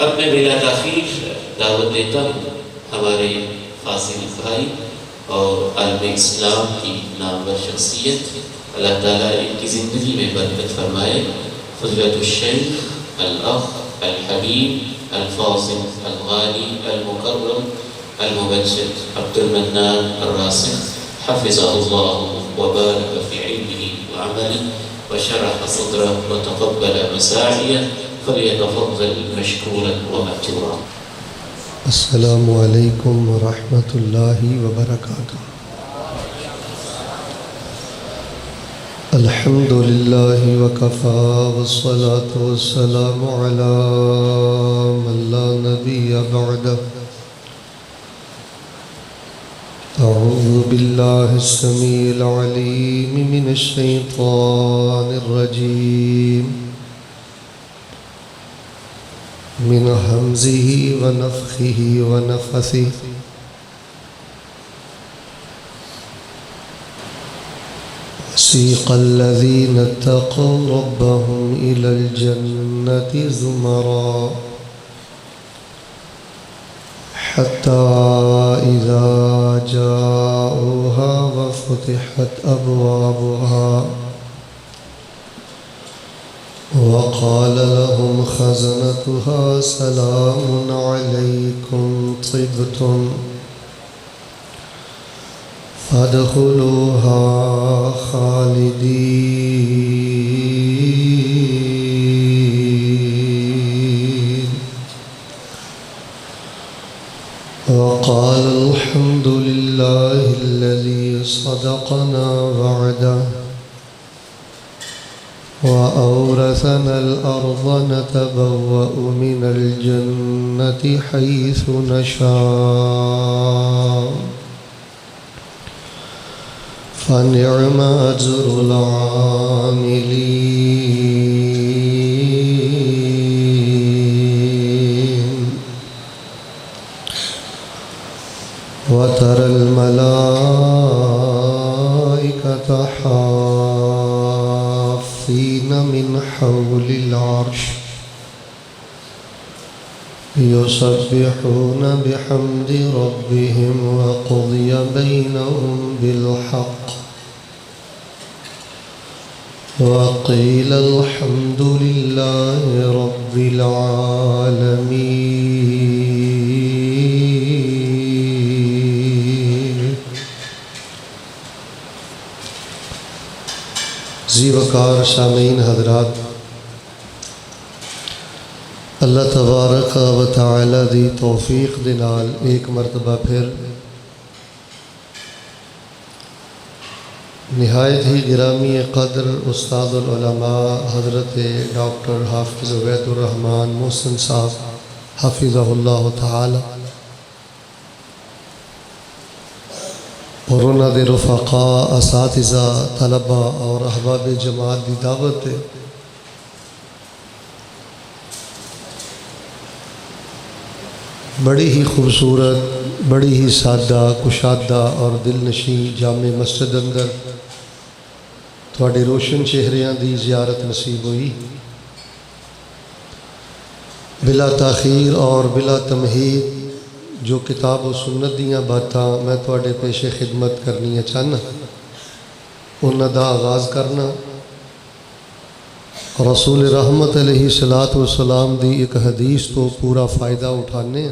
अब मैं बिला ताख़ीर दावत देता हूँ हमारे फासिल भाई और आलम इस्लाम की नामवर शख्सियत, अल्लाह ताला इनकी ज़िंदगी में बरकत फरमाए, फ़ज़ीलतुश शेख अल-अख़ अल-हबीब अल-फ़ाज़िल अल-गाली अल-मुकर्रम अल-मुबज्जल अब्दुल मन्नान अर-रासिख़ हफ़िज़हुल्लाह व बारक फ़ी इल्मिही व अमलिही व शरह सदरह व तक़ब्बल मसाइयह फ़लियतफ़द्दल मशकूरन व मअजूरा। अस्सलामु अलैकुम व रहमतुल्लाहि व बरकातुहू। अल्हम्दुलिल्लाहि व कफ़ा वस्सलातु वस्सलामु अला मन ला नबिय्य बअदह। अऊज़ु बिल्लाहिस समीइल अलीम मिनश शैतानिर रजीम मिन हमज़िही व नफ़ख़िही व नफ़सिही। वसीक़ल्लज़ीना इत्तक़ौ रब्बहुम इलल जन्नति ज़ुमरा हत्ता इज़ा जाऊहा व फ़ुतिहत अबवाबुहा वक़ाल लहुम ख़ज़नतुहा सलामुन अलैकुम तिब्तुम फ़दख़ुलूहा ख़ालिदीन। वक़ाल अल्हम्दुलिल्लाहिल्लज़ी सदक़ना वअदह वअौरसनल अर्ज़ नतबव्वअु मिनल जन्नति हैसु नशा फ़निअम अज्रुल आमिलीन। वतरल मलाइकत हाफ़ीन मिन हौलिल अर्श युसब्बिहून बिहम्दि रब्बिहिम व क़ुदिय बैनहुम बिल हक़्क़ व क़ील अल्हम्दुलिल्लाहि रब्बिल आलमीन। ज़ीवकार सामीन हज़रात, अल्लाह तबारक व तआला दी तौफीक दे नाल एक मरतबा फिर निहायत ही गिरामी क़द्र उस्तादुल उलमा हज़रत डॉक्टर हाफिज़ उबैदुर रहमान मोहसिन साहब हफ़िज़हुल्लाह तआला और उन्हां दे रुफ़क़ा असातिज़ा तलबा और अहबाब जमात दी दावत बड़ी ही खूबसूरत, बड़ी ही सादा, कुशादा और दिलनशी जामे मस्जिद अंदर थोड़े रोशन चेहरियां दी ज़ियारत नसीब हुई। बिला ताख़ीर और बिला तमहीद जो किताब और सुन्नत दियाँ बातां मैं थोड़े पेशे खिदमत करनी चाहना, उन्हां दा आगाज़ करना रसूल रहमत अलैहिस्सलातु वस्सलाम दी एक हदीस तो पूरा फ़ायदा उठाने।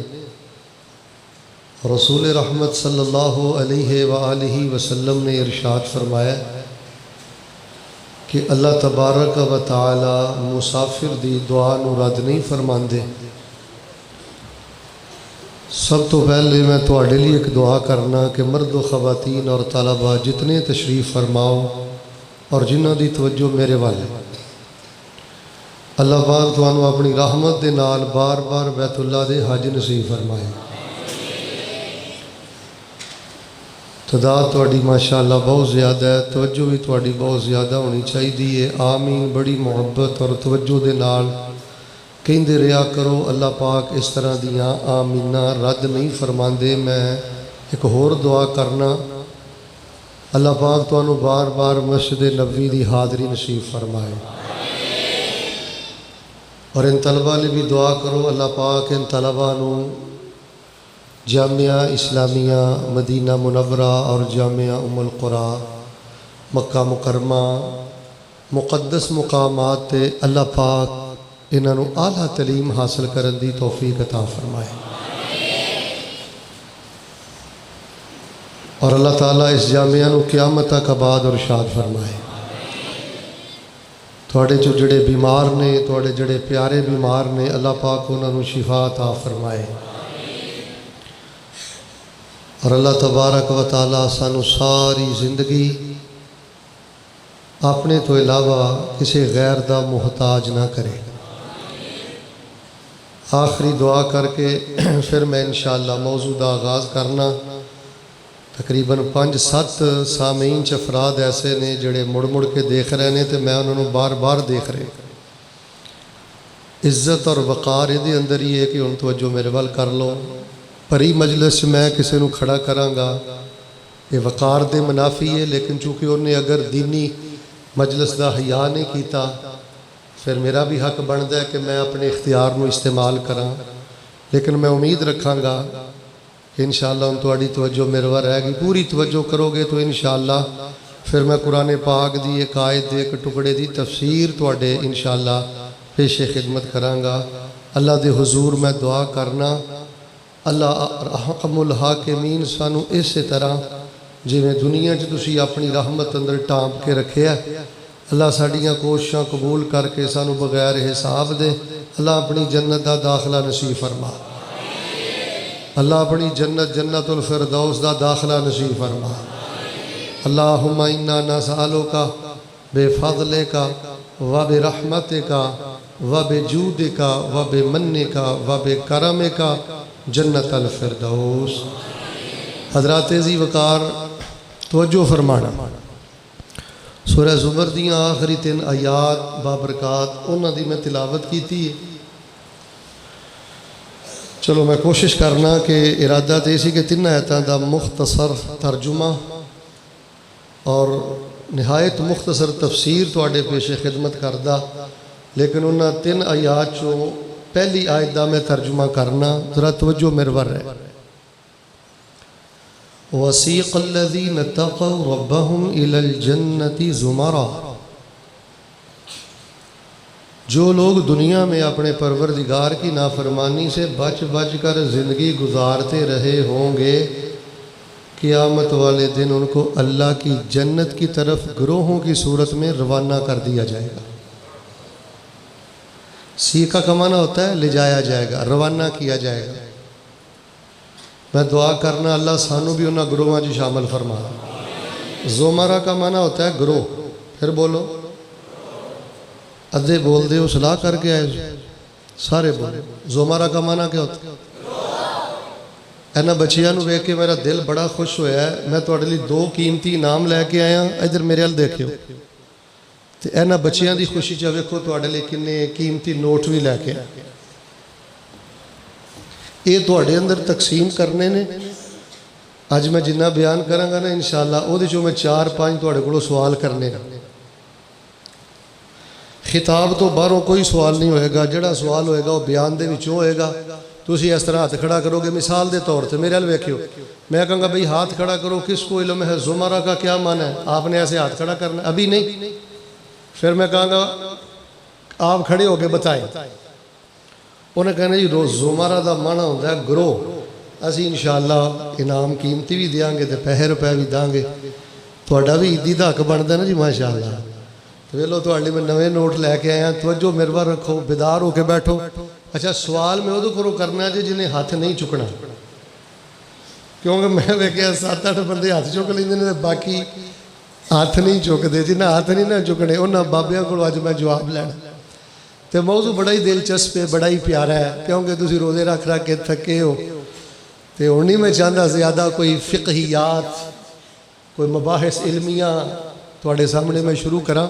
रसूल रहमत सल्लल्लाहु अलैहि व आलिहि वसल्लम ने इरशाद फरमाया कि अल्लाह तबारक व तआला मुसाफिर दी दुआ नूं रद्द नहीं फरमांदे। सब तो पहले मैं तुहाडे लिए एक दुआ करना कि मर्द व ख़वातीन और तलबा जितने तशरीफ़ फरमाओ और जिन्हां दी तवज्जो मेरे वाले, अल्लाह पाक तुहानू अपनी रहमत दे नाल बार बार बैतुल्लाह दे हज नसीब फरमाए। तदाद थोड़ी माशाअल्लाह बहुत ज़्यादा है, तवज्जो भी थोड़ी बहुत ज़्यादा होनी चाहिए। आमीन बड़ी मुहब्बत और तवज्जो दे नाल कहते रहा करो। अल्लाह पाक इस तरह दियाँ आमीना रद्द नहीं फरमाते। मैं एक होर दुआ करना, अल्लाह पाक तुहानू बार बार मस्जिद नबवी की हाज़री नसीब फरमाए। और इन तलबा लिए भी दुआ करो, अल्लाह पाक इन तलबा नू जामिया इस्लामिया मदीना मुनव्वरा और जामिया उम्मुल कुरा मक्का मुकरमा मुक़द्दस मुकामात ते अल्लाह पाक इन्हों आला तलीम हासिल करने की तौफीक अता फरमाए। और अल्लाह ताला इस जामिया नू क़यामत तक आबाद और शाद फरमाए। थोड़े चो जड़े बीमार ने, थोड़े जड़े प्यारे बीमार ने, अल्लाह पाक उन्होंने शिफा अता फरमाए। और अल्लाह तबारक व तआला सानू सारी जिंदगी अपने तो इलावा किसी गैर का मुहताज ना करे। आखिरी दुआ करके फिर मैं इंशाअल्लाह मौजू का आगाज़ करना। तकरीबन 5-7 सामीन च अफराद ऐसे ने जोड़े मुड़ मुड़ के देख रहे हैं तो मैं उन्होंने बार बार देख रहे। इज्जत और वक़ार ये अंदर ही है कि हुण तवज्जो मेरे वाल कर लो। भरी मजलिस मैं किसी को खड़ा कराँगा ये वक़ार दे मुनाफी है, लेकिन चूँकि उन्हें अगर दीनी मजलिस का हया नहीं किया फिर मेरा भी हक बनता है कि मैं अपने इख्तियार को इस्तेमाल करा। लेकिन मैं उम्मीद रखांगा कि इंशाअल्लाह हुण तुहाडी तवज्जो मेरे वाल रहेगी। पूरी तवज्जो करोगे तो इंशाअल्लाह फिर मैं कुरान पाक की एक आयत दे एक टुकड़े की तफसीर तुहाडे इंशाअल्लाह पेशे खिदमत करांगा। अल्लाह दे हुजूर मैं दुआ करना अल्लाह रहमुल हाकिमीन सानू इस तरह जिवें दुनिया च तुसी अपनी रहमत अंदर टांप के रखे है, अल्लाह साड़ियाँ कोशिशां कबूल करके सानू बगैर हिसाब दे अल्लाह अपनी जन्नत का दाखला नसीब फरमा। अल्लाह अपनी जन्नत जन्नतुल फिरदौस का दाखला नसीब फरमा। अल्लाहुम्मा इन्ना नसअलुका बेफज़लिका व बिरहमतिका व बिजूदिका व बिमन्निका व बिकरमिका जन्नतल फिरदौस। हज़रात जी वकार तवज्जो फरमाना। सूरह ज़ुमर दियाँ आखिरी 3 आयात बाबरकात उन्हां दी मैं तिलावत की थी। चलो मैं कोशिश करना कि इरादा तो यह कि 3 आयतों का मुख्तसर तर्जुमा और नहायत मुख्तसर तफसीर तुहाडे पेशे खिदमत करदा, लेकिन उन्हां 3 आयात चों पहली आयत का मैं तर्जुमा करना। जरा तवज्जो मेरे वाल है। वसीक़ल्लज़ीन तक़व रब्बहुम इलल जन्नति ज़ुमरा। जो लोग दुनिया में अपने परवरदिगार की नाफरमानी से बच बच कर ज़िंदगी गुजारते रहे होंगे, क़यामत वाले दिन उनको अल्लाह की जन्नत की तरफ गिरोहों की सूरत में रवाना कर दिया जाएगा। सीका का माना होता है ले जाया जाएगा, रवाना किया जाएगा। मैं दुआ करना अल्लाह सानू भी उन्होंने गुरोहां च शामिल फरमा। ज़ुमरा का माना होता है ग्रोह। फिर बोलो, अद्धे बोल दे सलाह करके आए, सारे बोले। ज़ुमरा का माना क्या होता है? इन्होंने बच्चियों को वेख के मेरा दिल बड़ा खुश होया है। मैं तुहाडे लई 2 कीमती इनाम लैके आया। इधर मेरे वाल देखियो तो इन्होंने बच्चियों की खुशी च वेखो तुहाडे लई किन्ने कीमती नोट भी लैके आए। ये तुहाडे अंदर तकसीम करने ने। अज मैं जिन्ना बयान करांगा ना इंशाअल्लाह उहदे चों मैं 4-5 तुहाडे कोलों सवाल करने। खिताब तो बाहरों कोई सवाल नहीं होएगा। जिहड़ा सवाल होएगा वह बयान दे विचों होएगा। तुसी इस तरह हाथ खड़ा करोगे, मिसाल के तौर पर मेरे वाल वेखियो, मैं कहूँगा भाई हाथ खड़ा करो, किसको इल्म है ज़ुमरा का क्या माना है? आपने ऐसे हाथ खड़ा करना, अभी नहीं। फिर मैं कहूँगा आप खड़े हो गए बताएं। उन्हें कहना जी ज़ुमरा का माना होता है ग्रोह। असी इंशाअल्लाह इनाम कीमती भी देंगे तो पैसे रुपए भी देंगे। तुहाडा भी ईदी का हक बनता ना जी माशाअल्लाह। तो वेलो तुहाडे मैं नवे नोट लैके आया। तवज्जो मेरे वाल रखो, बेदार होके बैठो। अच्छा सवाल मैं उदों करो करना जी जिन्हें हाथ नहीं चुकना, क्योंकि मैं वेख्या 7-8 बंदे हाथ चुक लेंदे ने बाकी हाथ नहीं चुकते। जिन्हें हाथ नहीं ना चुकने उन्होंने बाबिया को अज मैं जवाब लैना। तो मौजू बड़ा ही दिलचस्प है, बड़ा ही प्यारा है, क्योंकि तुसी रोज़े रख रख के थके हो। तो हुण नहीं मैं चाहता ज़्यादा कोई फ़िक़हियात कोई मबाहिस इल्मिया तुहाडे सामने मैं शुरू करा।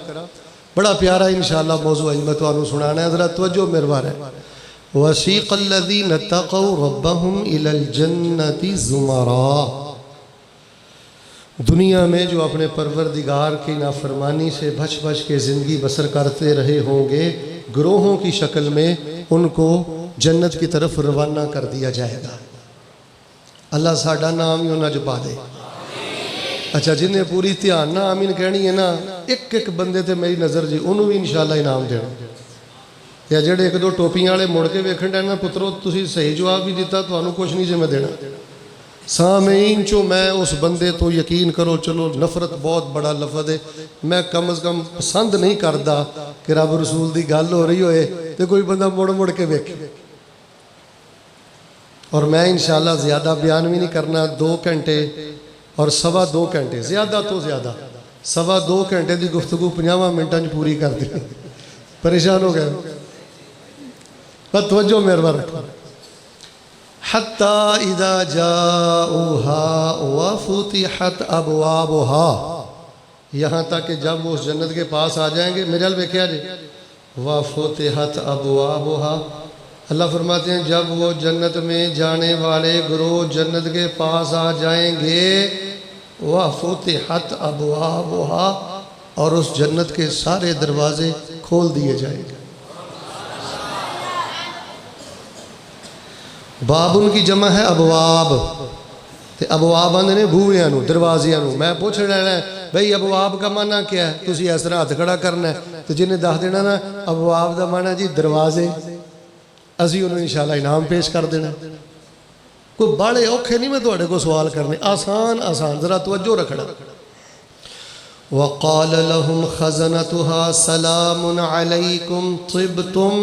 बड़ा प्यारा इंशाअल्लाह मौजू अज मैं तुहानू सुनाना है। ज़रा तवज्जो मेरे वाल है। वसीक़ल्लज़ीन तक़व रब्बहुम इलल जन्नति ज़ुमरा। दुनिया में जो अपने परवरदिगार की नाफरमानी से बच बच के ज़िंदगी बसर करते रहे होंगे, ग्रोहों की शक्ल में उनको जन्नत की तरफ रवाना कर दिया जाएगा। अल्लाह साडा नाम ही उन्हें पा दे। अच्छा, जिन्हें पूरी ध्यान ना आमीन कहनी है ना, एक एक बंदे ते मेरी नज़र जी उन्होंने भी इंशाअल्लाह इनाम देना। या जेडे एक दो टोपियां वाले मुड़ के वेखण डे ना, पुत्रो तुसीं सही जवाब भी दिता, तुहानूं कुछ नहीं जिम्मे देना। सामीन चो मैं उस बंदे तो यकीन करो, चलो नफरत बहुत बड़ा लफज है, मैं कम अज़ कम पसंद नहीं करता कि रब रसूल की गल हो रही होए तो कोई बंदा मुड़ मुड़ के वेखे। और मैं इंशाअल्लाह ज़्यादा बयान भी नहीं करना, 2 घंटे और 2.25 घंटे, ज़्यादा तो ज़्यादा 2.25 घंटे की गुफ्तगू 50 मिनटों में पूरी कर दी। परेशान हो गए, पर तवज्जो मेरे बार रखो। हत्ता इदा जाऊहा व फुतिहत अबवाबुहा, यहाँ तक कि जब वो उस जन्नत के पास आ जाएंगे, मेरे हाल देखिया जी, व फुतिहत अबवाबुहा, अल्लाह फरमाते हैं जब वो जन्नत में जाने वाले ग्रोह जन्नत के पास आ जाएंगे, व फुतिहत अबवाबुहा, और उस जन्नत के सारे दरवाजे खोल दिए जाएंगे। बाब उनकी जमा है अबवाब, तो अबवाब आंदे ने बूहियां नूं, दरवाजियां नूं। मैं पूछ लेना भाई अबवाब का माना क्या है, तुसी इस तरह हाथ खड़ा करना है, तो जिन्हें दस देना ना अबवाब का माना जी दरवाजे, असी उन्होंने इंशाअल्लाह इनाम पेश कर देना। कोई बड़े औखे नहीं, मैं तुहाडे को सवाल करने, आसान आसान, जरा तवज्जो रखना। वक़ाल लहुम खज़नतुहा सलामुन अलैकुम तिब्तुम,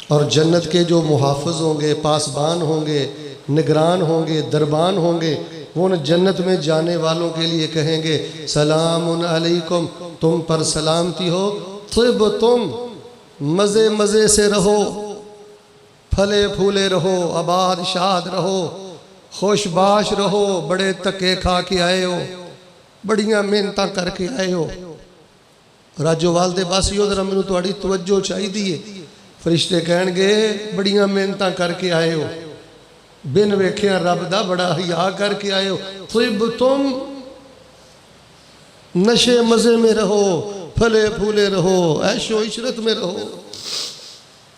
और जन्नत के जो मुहाफ़िज़ होंगे, पासबान होंगे, निगरान होंगे, दरबान होंगे, वो उन जन्नत में जाने वालों के लिए कहेंगे सलामुन अलैकुम, तुम पर सलामती हो, तिब्तुम, मज़े मज़े से रहो, फले फूले रहो, आबाद शाद रहो, खुशबाश रहो, बड़े धक्के खा के आए हो, बड़ियां मेहनत करके आए हो। राजोवाल दे वासियों जरा मैनूं तुहाडी तवज्जो चाहिए। फरिश्ते कहणगे बड़ियां मेहनत करके आए हो, बिन वेखिया रब दा बड़ा हिया करके आए हो। तिब्तुम, नशे मज़े में रहो, फले फूले रहो, ऐशो इशरत में रहो।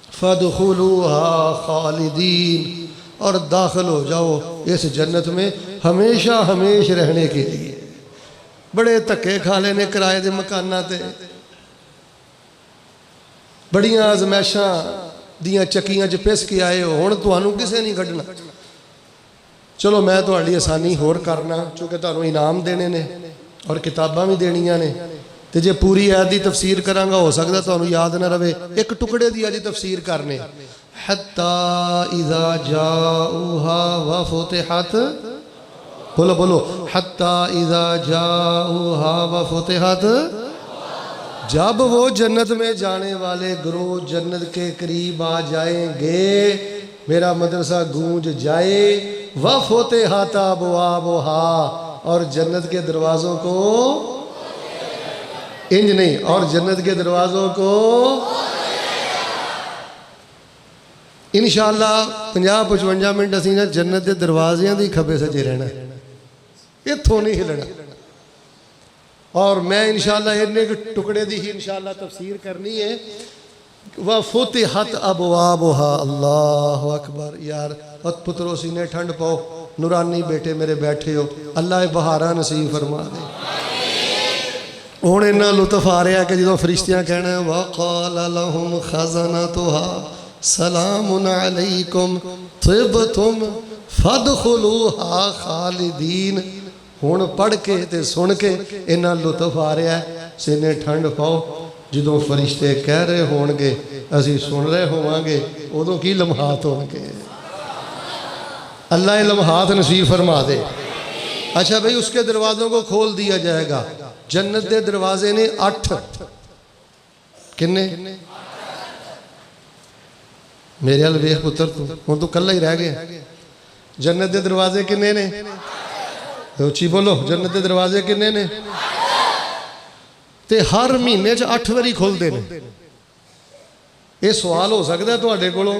फदखुलूहा खालिदीन, और दाखिल हो जाओ इस जन्नत में हमेशा हमेश रहने के लिए। बड़े धक्के खा लेने किराए के मकाना ते, बड़ियां आजमैशा दियां चक्कियां च पिस के आए हो, हुण तुहानूं किसे नहीं कढना। चलो मैं तुहाडी आसानी होर करना, क्योंकि तुहानूं इनाम देने ने और किताबां भी देनियां ने, तो जे पूरी आयत की तफसीर करांगा हो सकता तुहानूं याद ना रहे, एक टुकड़े की अज तफसीर करने। हत्ता इज़ा जाऊहा व फुतिहत, बोलो बोलो, हत्ता इज़ा जाऊहा व फुतिहत, जब वो जन्नत में जाने वाले ग्रोह जन्नत के करीब आ जाएंगे, मेरा मदरसा गूंज जाए, व फुतिहत अबवाबुहा, और जन्नत के दरवाज़ों को इंज नहीं, और जन्नत के दरवाज़ों को इंशाअल्लाह 50-55 मिनट असीं ना जन्नत के दरवाज़ियां दी खब्बे सज्जे रहना, इत्थों नहीं हिलना। और मैं इंशाअल्लाह इन्ने टुकड़े दी ही इंशाअल्लाह तफसीर करनी है। व फुतिहत अबवाबुहा, अल्लाहु अकबर। यार पुत्रो सीने ठंड पाओ, नूरानी बेटे मेरे बैठे हो, अल्लाह बहारा नसीब फरमा दे। हुण इन्ना लुत्फ आ रहा कि जो फरिश्तियां कहना है वक़ाल लहुम खज़नतुहा सलामुन अलैकुम तिब्तुम फदखुलूहा खालिदीन। हुण पढ़ के ते सुन के इन्ना लुत्फ आ रहा है, सीने ठंड पाओ। जो फरिश्ते कह रहे होणगे, असीं सुन रहे होवांगे, उदों की लम्हात होणगे। अल्लाह लम्हात नसीब फरमा दे। अच्छा भाई, उसके दरवाज़ों को खोल दिया जाएगा। जन्नत के दरवाजे ने 8, किन्ने? मेरे हाल वेख पुत्र, तू हुण तू कल्ला ही रह गया। जन्नत के दरवाजे किन्ने ने? उची बोलो, जन्नत के दरवाजे किन्ने ने? ते हर महीने 8 बारी खुलते हैं। ये सवाल हो सकता है तुहाडे कोलों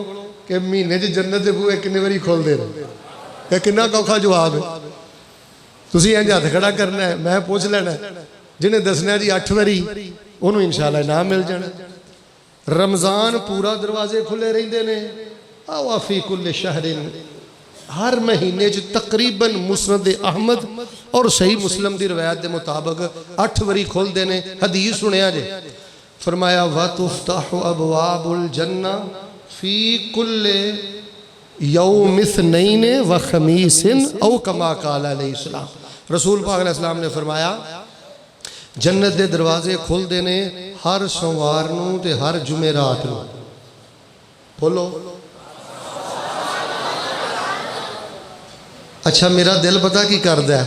कि महीने जन्नत के बूहे कितने बारी खुलते हैं? यह कितना औखा जवाब है। तुसीं इंज हथ खड़ा करना है, मैं पूछ लेना, जिन्हें दसना जी 8 बारी, उन्होंने इंशाअल्लाह इनाम मिल जाना। रमज़ान पूरा दरवाजे खुले रहिंदे ने। आ फी कुल्ले शहरिन, हर महीने तकरीबन मुस्नद अहमद और सही मुस्लिम की रवायत के मुताबिक 8 वरी खोलते ने। हदीस सुनिया जे, फरमाया वतुफ्ताहु अबवाबुल जन्ना फी कुल्ले यौम इस्नैन व खमीसिन औ कमा काल अलैहिस्सलाम। रसूल पाक अलैहिस्सलाम ने फरमाया जन्नत के दरवाजे खुलते ने हर सोमवार नूं ते हर जुमेरात नूं। बोलो अच्छा, मेरा दिल पता की करदा है,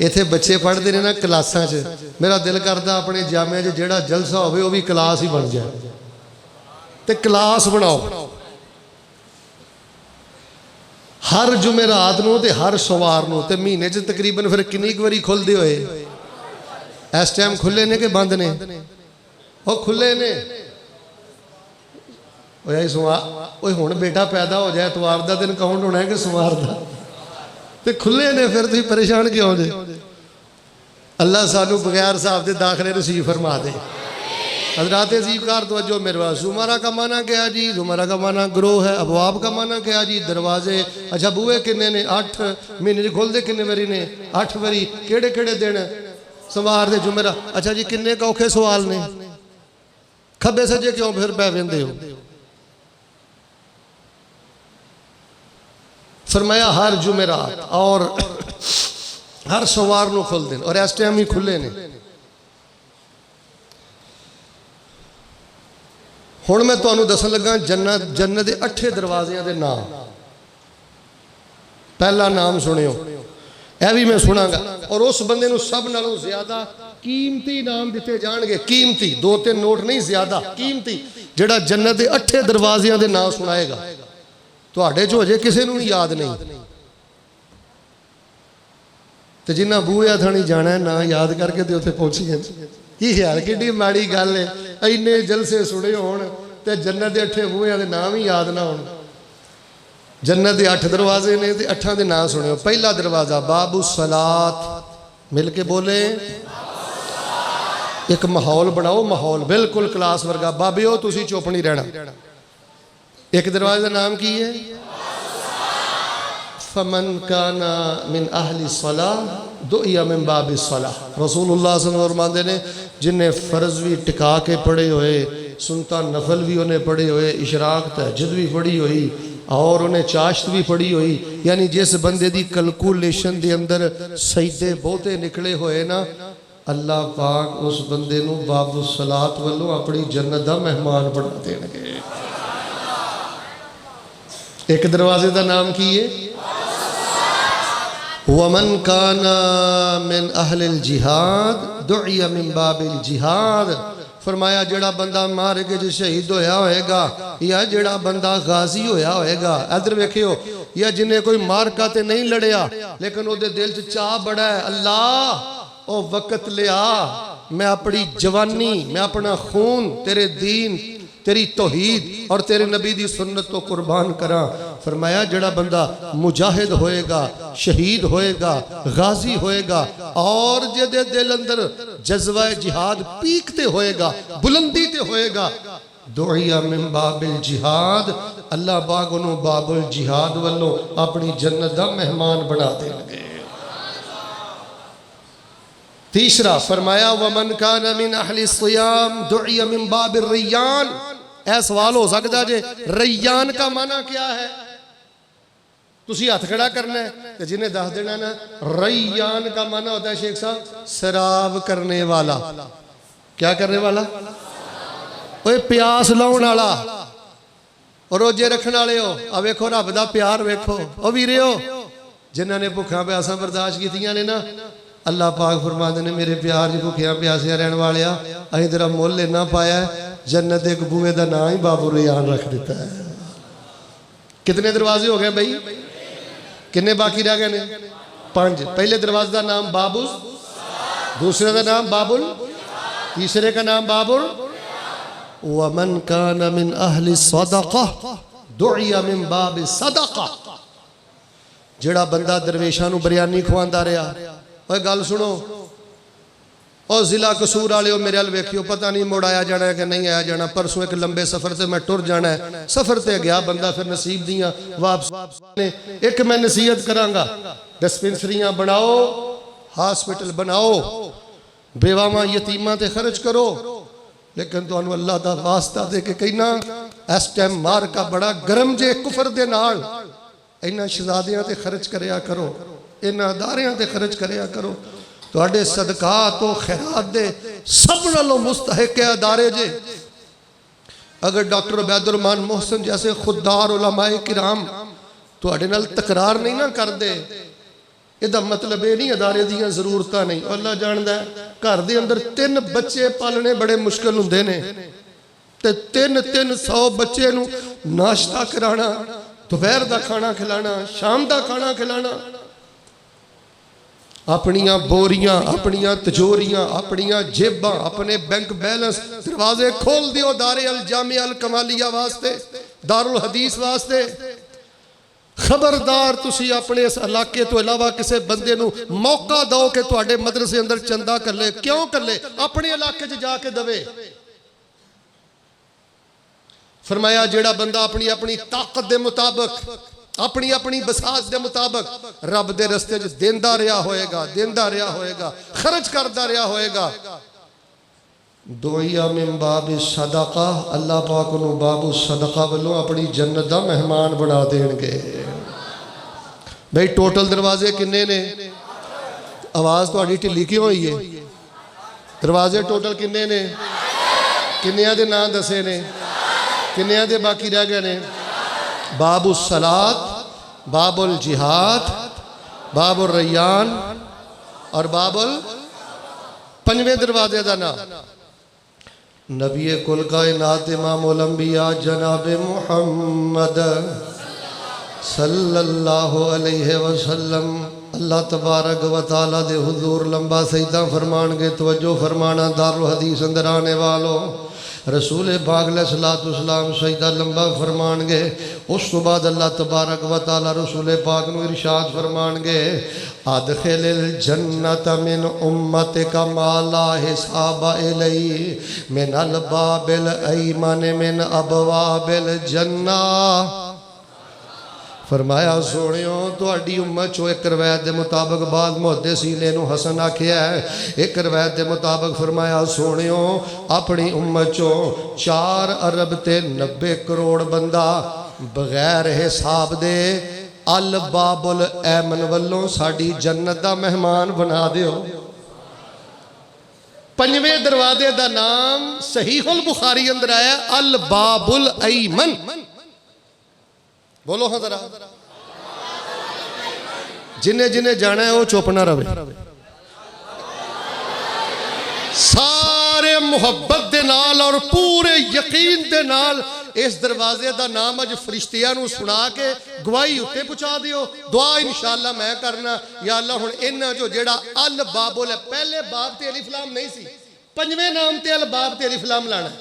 इत्थे बच्चे पढ़ते हैं ना क्लासां च, मेरा दिल करदा अपने जामे च जिहड़ा जलसा होवे वो भी क्लास ही बन जाए, ते क्लास बनाओ हर जुमेरात नूं ते हर सोमवार नूं। ते महीने च तकरीबन फिर किन्नी वारी खुलदे होए? इस टाइम खुले ने कि बंद ने? वो खुले ने। ओए हुण बेटा पैदा हो जाए, इतवार का दिन काउंट होना है कि सोमवार का? ते खुले ने, फिर तुम परेशान क्यों जे? अल्लाह सानू बगैर साहब के दाखले नसीब फरमा दे। हजरात अजीबकार तवज्जो मेरे पास। जुमरा का माना क्या जी? जुमरा का माना ग्रोह है। अबवाब का माना क्या जी? दरवाजे। अच्छा बूहे किन्ने ने? 8। महीने खोलते किन्ने बारी ने? 8 बारी। केड़े केड़े दिन? सोमवार दे, जुमेरा। अच्छा जी, किन्ने का औखे सवाल ने? खब्बे सज्जे क्यों फिर पै वेंदे हो? फरमाया हर जुमेरात और हर सोमवार को खुलते हैं, और इस टाइम ही खुले ने। हुण मैं तुहानूं दसन लगा जन्नत के 8 दरवाज़ियां दे नाम। पहला नाम सुनियो, यह भी मैं सुनागा, और उस बंदे नूं सब नालों ज्यादा कीमती नाम दिते जाणगे। कीमती 2-3 नोट नहीं, ज्यादा कीमती, जिहड़ा जन्नत के 8 दरवाज़ियां दे नाम सुनाएगा। तुहाडे चो अजे किसी नूं याद नहीं, तो जिन्ना बूहे थानी जाना है ना याद करके तो उत्थे पहुंची की ख्याल? कि माड़ी गल है, इन्ने जलसे सुने होण ते जन्नत के 8 बूहियां दे नाम ही याद ना होण। जन्नत के 8 दरवाजे ने ते 8 के नाम सुनियो। पहला दरवाजा बाबू सलात, मिल के बोले। एक माहौल बनाओ, माहौल बिल्कुल क्लास वर्गा। बाबिओ तुसी चुप नहीं रहना। एक दरवाजे का नाम की है? फमन काना मिन अहली सलाह दुइया मिन बाबी सलाह। रसूलुल्लाह सल्लल्लाहु अलैहि वसल्लम फरमाते ने जिन्हें फर्ज भी टिका के पढ़े हुए, सुनता नफल भी उन्हें पढ़े हुए, इशराक तहज्जुद भी पढ़ी हुई और उन्हें चाश्त भी पढ़ी हुई, यानी जिस बंदे दी कैलकुलेशन के अंदर सजदे बहुते निकले हुए ना, अल्लाह पाक उस बंदे नूं बाबू सलात वालों अपनी जन्नत का मेहमान बना देंगे। एक दरवाजे का नाम की है? वमन काना मिन अहलिल जिहाद दुइया मिन बाबिल जिहाद। फरमाया जेड़ा बंदा मार के जो शहीद होया होएगा, या जेड़ा बंदा गाजी होया होएगा, इधर वेखियो, या जिन्हें कोई मारका ते नहीं लड़िया लेकिन ओदे दिल च चाह बड़ा है, अल्लाह ओ वक्त लिया मैं अपनी जवानी, मैं अपना खून तेरे दीन, तेरी तौहीद और तेरे नबी दी सुन्नत तो कुर्बान करा। फरमाया जड़ा बंदा मुजाहिद होएगा, शहीद होएगा, गाजी होएगा और जिहदे दिल अंदर जज्बा जिहाद पीकते होएगा, बुलंदी ते होएगा, दुइया मिन बाबिल जिहाद, अल्लाह पाक उन्होंने बाबुल जिहाद वालों अपनी जन्नत दा मेहमान बना देंगे। तीसरा फरमाया वमन कान मिन अहली सियाम दुइया मिन बाबिर रैयान। ऐ सवाल हो सकता जे रैयान का माना क्या है? तुसी हाथ खड़ा करना है, तो जिन्हें दस देना ना, रैयान का माना होता है शेख साहब शराब करने वाला। क्या करने वाला? ओए प्यास लाउण वाला और रोजे रखने वाले हो। अब वेखो रब दा प्यार वेखो। ओ वीरियो जिन्होंने भुखा प्यासा बर्दाश्त कीतियां ने ना, अल्लाह पाक फरमाते ने मेरे प्यार च भुखिया प्यासिया रहने वाले अं तेरा मुल इन्ना पाया जन्नत एक बूहे का नाम ही बाबू रैयान रख दिता है। कितने दरवाजे हो गए भाई? किन्ने बाकी रह गए ने? 5। पहले दरवाजे का नाम बाबुल, दूसरे का नाम बाबुल, तीसरे का नाम बाबुल। वमन कान मिन अहली सदका दुइया मिन बाबि सदका। जेड़ा बंदा दरवेशां नूं बिरयानी खवांदा रहा, ओए गल सुनो, और ज़िला कसूर वाले मेरे हल वेखियो पता नहीं मुड़ आया जाना है कि नहीं आया जाना। परसों एक लंबे सफ़र से मैं टुर जाना है, सफ़र से गया बंदा फिर नसीब दियाँ वापस ने। एक मैं नसीहत करांगा, डिस्पेंसरियाँ बनाओ, हॉस्पिटल बनाओ, बेवावां यतीमां ते खर्च करो, लेकिन तुहानू अल्लाह दा वास्ता दे के कहना इस टाइम मार का बड़ा गर्म जे कुफर दे नाल इन्हां शहजादियां ते खर्च करया करो, इन्हां अदारियां ते खर्च करया करो। तुहाडे सदकात तो खैरात दे सब नालों मुस्तहिक अदारे जे। अगर डॉक्टर उबैदुर्रहमान मोहसिन जैसे खुददार उलमाए किराम तुहाडे नाल तकरार नहीं ना करदे, इहदा मतलब ये नहीं अदारे दियां जरूरतां नहीं। अल्लाह जानदा है घर दे अंदर 3 बच्चे पालने बड़े मुश्किल हुंदे ने, ते 300 बच्चे नू नाश्ता कराना, दोपहर का खाना खिलाना, शाम का खाना खिलाना, अपनियां बोरियां, अपनियां तिजोरियां, अपनियां जेबां, अपने बैंक बैलेंस दरवाजे खोल दियो दारे अल जामिया अल कमालिया वास्ते, दारुल हदीस वास्ते। खबरदार तुसी अपने इस इलाके तो इलावा किसी बंदे नू मौका दो कि तुहाडे मदरसे अंदर चंदा कर ले। क्यों कर ले? अपने इलाके च जाके दवे। फरमाया जेड़ा बंदा अपनी अपनी ताकत के मुताबिक, अपनी अपनी बसात के मुताबिक रब दे रस्ते च देंदा रहा होएगा, देंदा रहा होएगा, खर्च करता रहा होएगा, दोया मिन बाब सदका, अल्लाह पाक नू बाबू सदका वालों अपनी जन्नत दा मेहमान बना देंगे। भाई टोटल दरवाजे किन्ने ने? आवाज़ तुहाडी ढिल्ली क्यों हुई है? दरवाजे टोटल किन्ने ने? किन्नियां दे नाम दसे ने? किन्नियां दे बाकी रह गए ने? बाबुल सलात, बाबुल जिहाद, बाबुल रैयान और बाबुल 5वें दरवाजे का नाम नबी कुल कायनात इमामुल अंबिया जनाब मुहम्मद सल्लल्लाहु अलैहि वसल्लम। अल्लाह तबारक व तआला दे हुजूर लंबा सजदा फरमानगे, तवज्जो फरमाना दारुल हदीस अंदर आने वालों। रसूल पाक अलैहिस्सलाम सजदा लंबा फरमानगे। उस तो बाद अल्लाह तबारक व तआला रसूल पाक नू इरशाद फरमानगे, अदखिलिल जन्नत मिन उम्मतिका मा ला हिसाब इलैहि मिनल बाबिल अयमन मिन अबवाबिल जन्नह। फरमाया सोनियो तुहाडी उम्मत चो एक रवायत के मुताबिक बाद मुहद्दिसीन ने नू हसन आखिया है, एक रवायत के मुताबिक फरमाया सोनियो अपनी उम्मत चो 4 अरब ते 90 करोड़ बंदा बगैर हिसाब दे अल बाबुल ऐमन वल्लों साड़ी जन्नत दा मेहमान बना दियो। 5वें दरवाजे का नाम सहीहुल बुखारी अंदर आया अल बाबुल ऐमन। बोलो हाँ जरा, जिन्हें जिन्हें जाना है वो चुप ना रहे। सारे मुहब्बत दे नाल और पूरे यकीन दे नाल इस दरवाजे का नाम अज फरिश्तियां नू सुना के गवाही उत्ते पहुंचा दियो। दुआ इंशाअल्लाह मैं करना, या अल्लाह हुण इन्हां जो जेड़ा अल बाबुल है, पहले बाब ते अलिफ लाम नहीं सी, 5वें नाम ते अल बाब ते अलिफ लाम लाना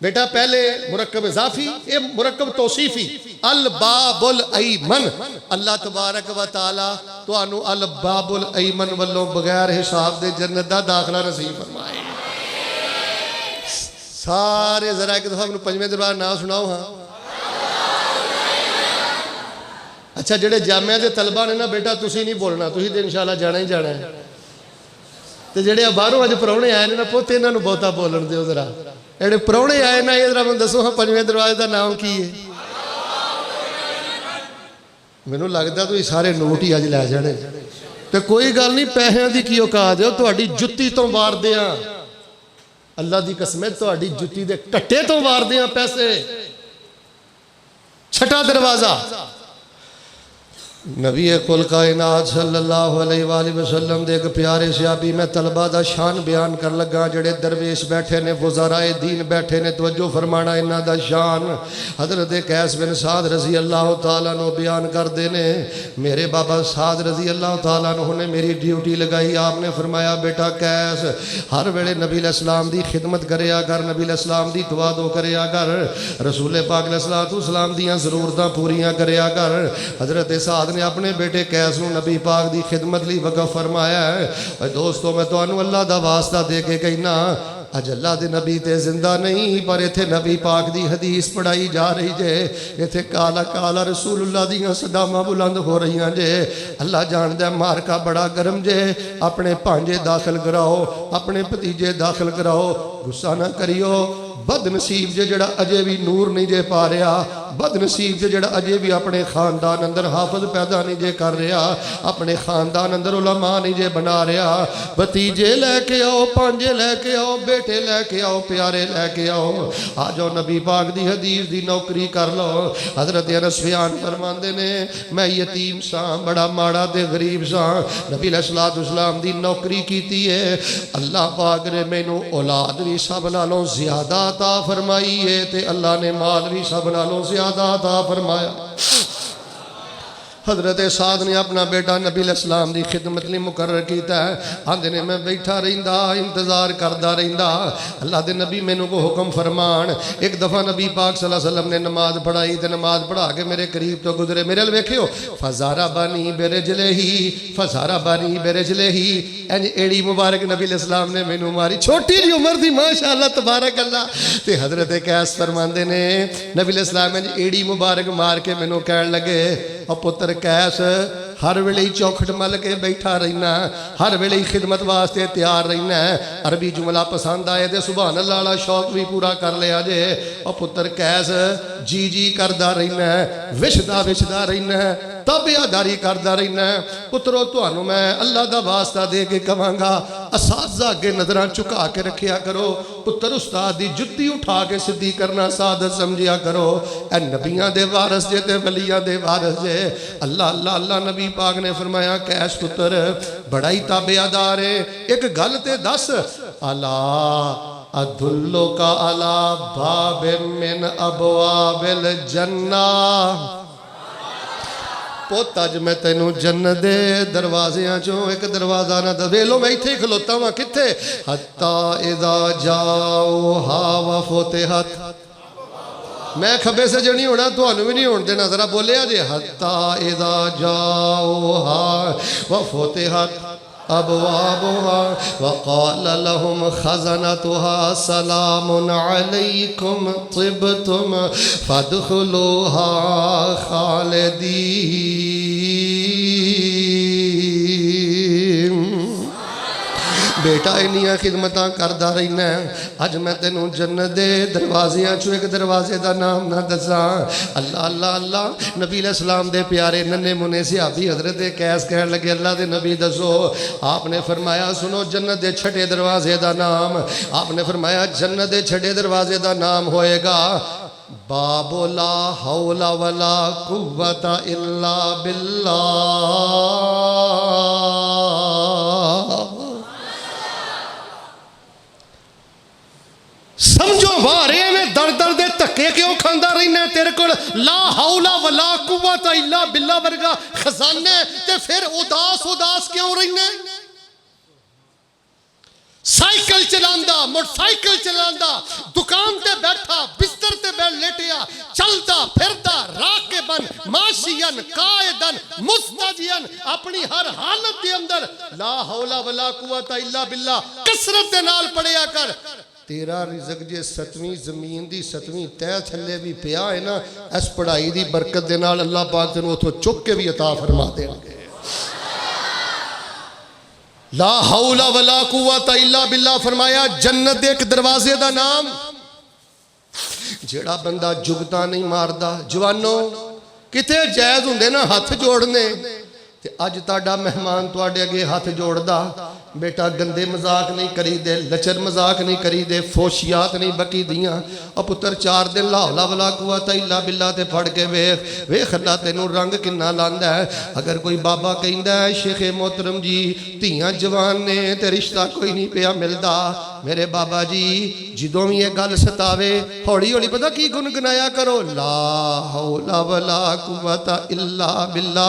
बेटा। पहले मुरक्कब इजाफी, ये मुरक्कब तौसीफी अल बाबुल ऐमन। अल्लाह तबारक व तआला तुहानू अल बाबुल ऐमन वल्लों बगैर हिसाब दे जन्नत दा दाखला नसीब फरमाए। सारे जरा एक दफा मैनूं 5वें दरबार नाम सुनाओ। हाँ अच्छा, जेडे जामिया के तलबा ने ना बेटा तुसी नहीं बोलना, तुसी तो इंशाअल्लाह जाना ही जाना है। तो जेडे बाहरों अज परौने आए ना पुत, इन्हां नूं बहुता बोलन दिओ जरा। जेडे परौने आए ना ये जरा मैं दसो हाँ 5वें दरवाजे का नाम की है? मैनू लगता तुम सारे नोट ही अज लै जाने। तो कोई गल नहीं, पैसों की की औकात है, तुहाडी जुत्ती तो वार दियां, अल्लाह की कसम है तुहाडी जुत्ती दे कट्टे तो वार दियां पैसे। 6वां दरवाजा नबी कुल कायनात सल्लल्लाहु अलैहि वसल्लम दे एक प्यारे सहाबी, मैं तलबा दा शान बयान कर लगा। जेड़े दरवेश बैठे ने, वज़राए दीन बैठे ने, तवज्जो फरमाना इन्हां दा शान। हज़रत कैस बिन साद रज़ी अल्लाह तआला नो बयान करते ने, मेरे बाबा साद रज़ी अल्लाह तआला नो ने मेरी ड्यूटी लगाई। आपने फरमाया बेटा कैस हर वेले नबी अलैहिस्सलाम दी खिदमत करया कर, नबी अलैहिस्सलाम दी दुआ दो करया कर, रसूल पाक अलैहिस्सलाम दियां ज़रूरतां पूरियां करया कर। हज़रत साद साद ने अपने बेटे कैस नूं नबी पाक दी खिदमत लई वक़फ फरमाया है। और दोस्तों मैं तुहानूं अल्लाह दा वास्ता दे के कहना अज अल्लाह दे नबी ते जिंदा नहीं पर इत्थे नबी पाक दी हदीस पढ़ाई जा रही जे। इत्थे काला काला रसूलुल्लाह दियां सदामां बुलंद हो रही जे। अल्लाह जानदा मारका बड़ा गर्म जे। अपने भांजे दाखिल कराओ, अपने भतीजे दाखिल कराओ, गुस्सा ना करियो। बदनसीब जे जड़ा अजे भी नूर नहीं जे पा रहा, बदनसीब जे जड़ा अजे भी अपने खानदान अंदर हाफज पैदा नहीं जे कर रहा, अपने खानदान अंदर उलमा नहीं जे बना रहा। भतीजे लैके आओ, भांजे लैके आओ, बेटे लैके आओ, प्यारे लैके आओ। आ जाओ नबी पाक दी हदीस दी नौकरी कर लो। हजरत अनस बयान फरमांदे ने मैं यतीम सा, बड़ा माड़ा ते गरीब सा, नबी अलैहिस्सलाम दी नौकरी कीती है। अल्लाह पाक ने मैनू औलाद भी सब नालों ज्यादा अता फरमाई है ते अल्लाह ने माल भी सब नालों ज्यादा अता फरमाया। हजरत साद ने अपना बेटा नबी अलैहिस्सलाम की खिदमत लिए मुकर्रर किया है। आंदे ने मैं बैठा रहिंदा इंतजार करता रहिंदा अल्लाह के नबी मैनू को हुक्म फरमान। एक दफ़ा नबी पाक सल्लल्लाहु अलैहि वसल्लम ने नमाज पढ़ाई तो नमाज पढ़ा के मेरे करीब तो गुजरे। मेरे अल वेखियो फजारा बानी बेरजले ही, फजारा बानी बेरजले ही, इंज एड़ी मुबारक नबी अलैहिस्सलाम ने मैनू मारी। छोटी जी उम्र दी माशाअल्लाह तबारक अल्लाह। ते हजरत कैस फरमांदे ने नबी अलैहिस्सलाम इंज एड़ी मुबारक मार के मैनू कहन लगे और पुत्र कैस हर वेले ही चौखट मल के बैठा रहना, हर वेले ही खिदमत वास्ते तैयार रहना है। अरबी जुमला पसंद आए तो सुभान अल्लाह वाला शौक भी पूरा कर लिया जे। और पुत्र कैस जी जी करदा रहना है, विछदा विछदा रहना है, ताबियादारी करदा रहना है। पुत्रो तुहानू मैं अल्लाह दा वास्ता दे के कहांगा असाज़ा अगे नजरां झुका के रखिया करो। पुत्र उस्ताद दी जुत्ती उठा के सीधी करना सादत समझिया करो। ए नबियां दे वारस जे ते वलियां दे वारस जे। अल्लाह अल्लाह अल्लाह नबी पाक ने फरमाया कैस पुत्र बड़ा ही ताबियादार है। एक गल ते दस अला अदुल्लो का अला बाबे मिन अबवाबिल जन्ना। पुत अज मैं तेनू जन्नत दे दरवाजियां चों एक दरवाजा ना दस। वे लो मैं इत्थे खलोता वां कित्थे हत्ता इदा जाओ हा व फतेहत। मैं खब्बे से जो नहीं होना तुहानू भी नहीं होने देना। जरा बोलिया जे हत्ता इदा जाओ हा व फतेहत अबवाबुहा वक़ाल लहुम खज़नतुहा सलामुन अलैकुम तिब्तुम फदखुलूहा खालिदीन। बेटा इन्नियां खिदमतां करदा रहना है। अज मैं तेनू जन्नत दे दरवाजियां चों एक दरवाजे का नाम ना दसा। अल्लाह अल्लाह अल्लाह नबी अलैहिस्सलाम दे प्यारे नन्हे मुन्ने सहाबी हजरत कैस कहन लगे अल्लाह दे नबी दसो। आपने फरमाया सुनो जन्नत दे छठे दरवाजे का नाम। आपने फरमाया जन्नत दे छठे दरवाजे का नाम होएगा बाबो ला हौला वला कुव्वता इल्ला बिल्लाह। समझो वारे में दर दर दे धक्के क्यों खांदा रहना तेरे को ला हौला वला कुव्वता इल्ला बिल्ला वर्गा खजाने ते फिर उदास उदास क्यों रहना। साइकिल चलांदा मोटरसाइकिल चलांदा दुकान ते बैठा बिस्तर ते बैठ लेटिया चलता फिरदा राकिबन माशियन कायदन मुस्ताजियन अपनी हर हालत के अंदर ला हौला वला कुव्वता इल्ला बिल्ला कसरत दे नाल पढ़िया कर। तेरा रिज़्क जे 7वीं जमीन दी 7वीं तह थल्ले भी पिया है ना इस पढ़ाई दी बरकत दे नाल अल्लाह पाक तेनू उथों चुक के भी अता फरमा देंगे। ला हौला वला कुव्वता इल्ला बिल्ला फरमाया जन्नत दे एक दरवाजे दा नाम। जेड़ा बंदा जुगता नहीं मारदा जवानों किथे जायज हुंदे ना हाथ जोड़ने ते अज ताड़ा मेहमान तुहाडे अगे हाथ जोड़दा। बेटा गंदे मजाक नहीं करी दे, लचर मजाक नहीं करी दे, फोशियात नहीं बकी दियां। और पुत्र 4 दिन ला हौला वला कुव्वता इल्ला बिल्ला ते फड़ के वेख वेख अल्लाह तेनू रंग किन्ना लांदा है। अगर कोई बाबा कहंदा है शेख मोहतरम जी धीयां जवान ने ते रिश्ता कोई नहीं पिया मिलदा। मेरे बाबा जी जदों भी ये गल सतावे हौली हौली पता की गुनगुनाया करो ला हौला वला कुव्वता इल्ला बिल्ला।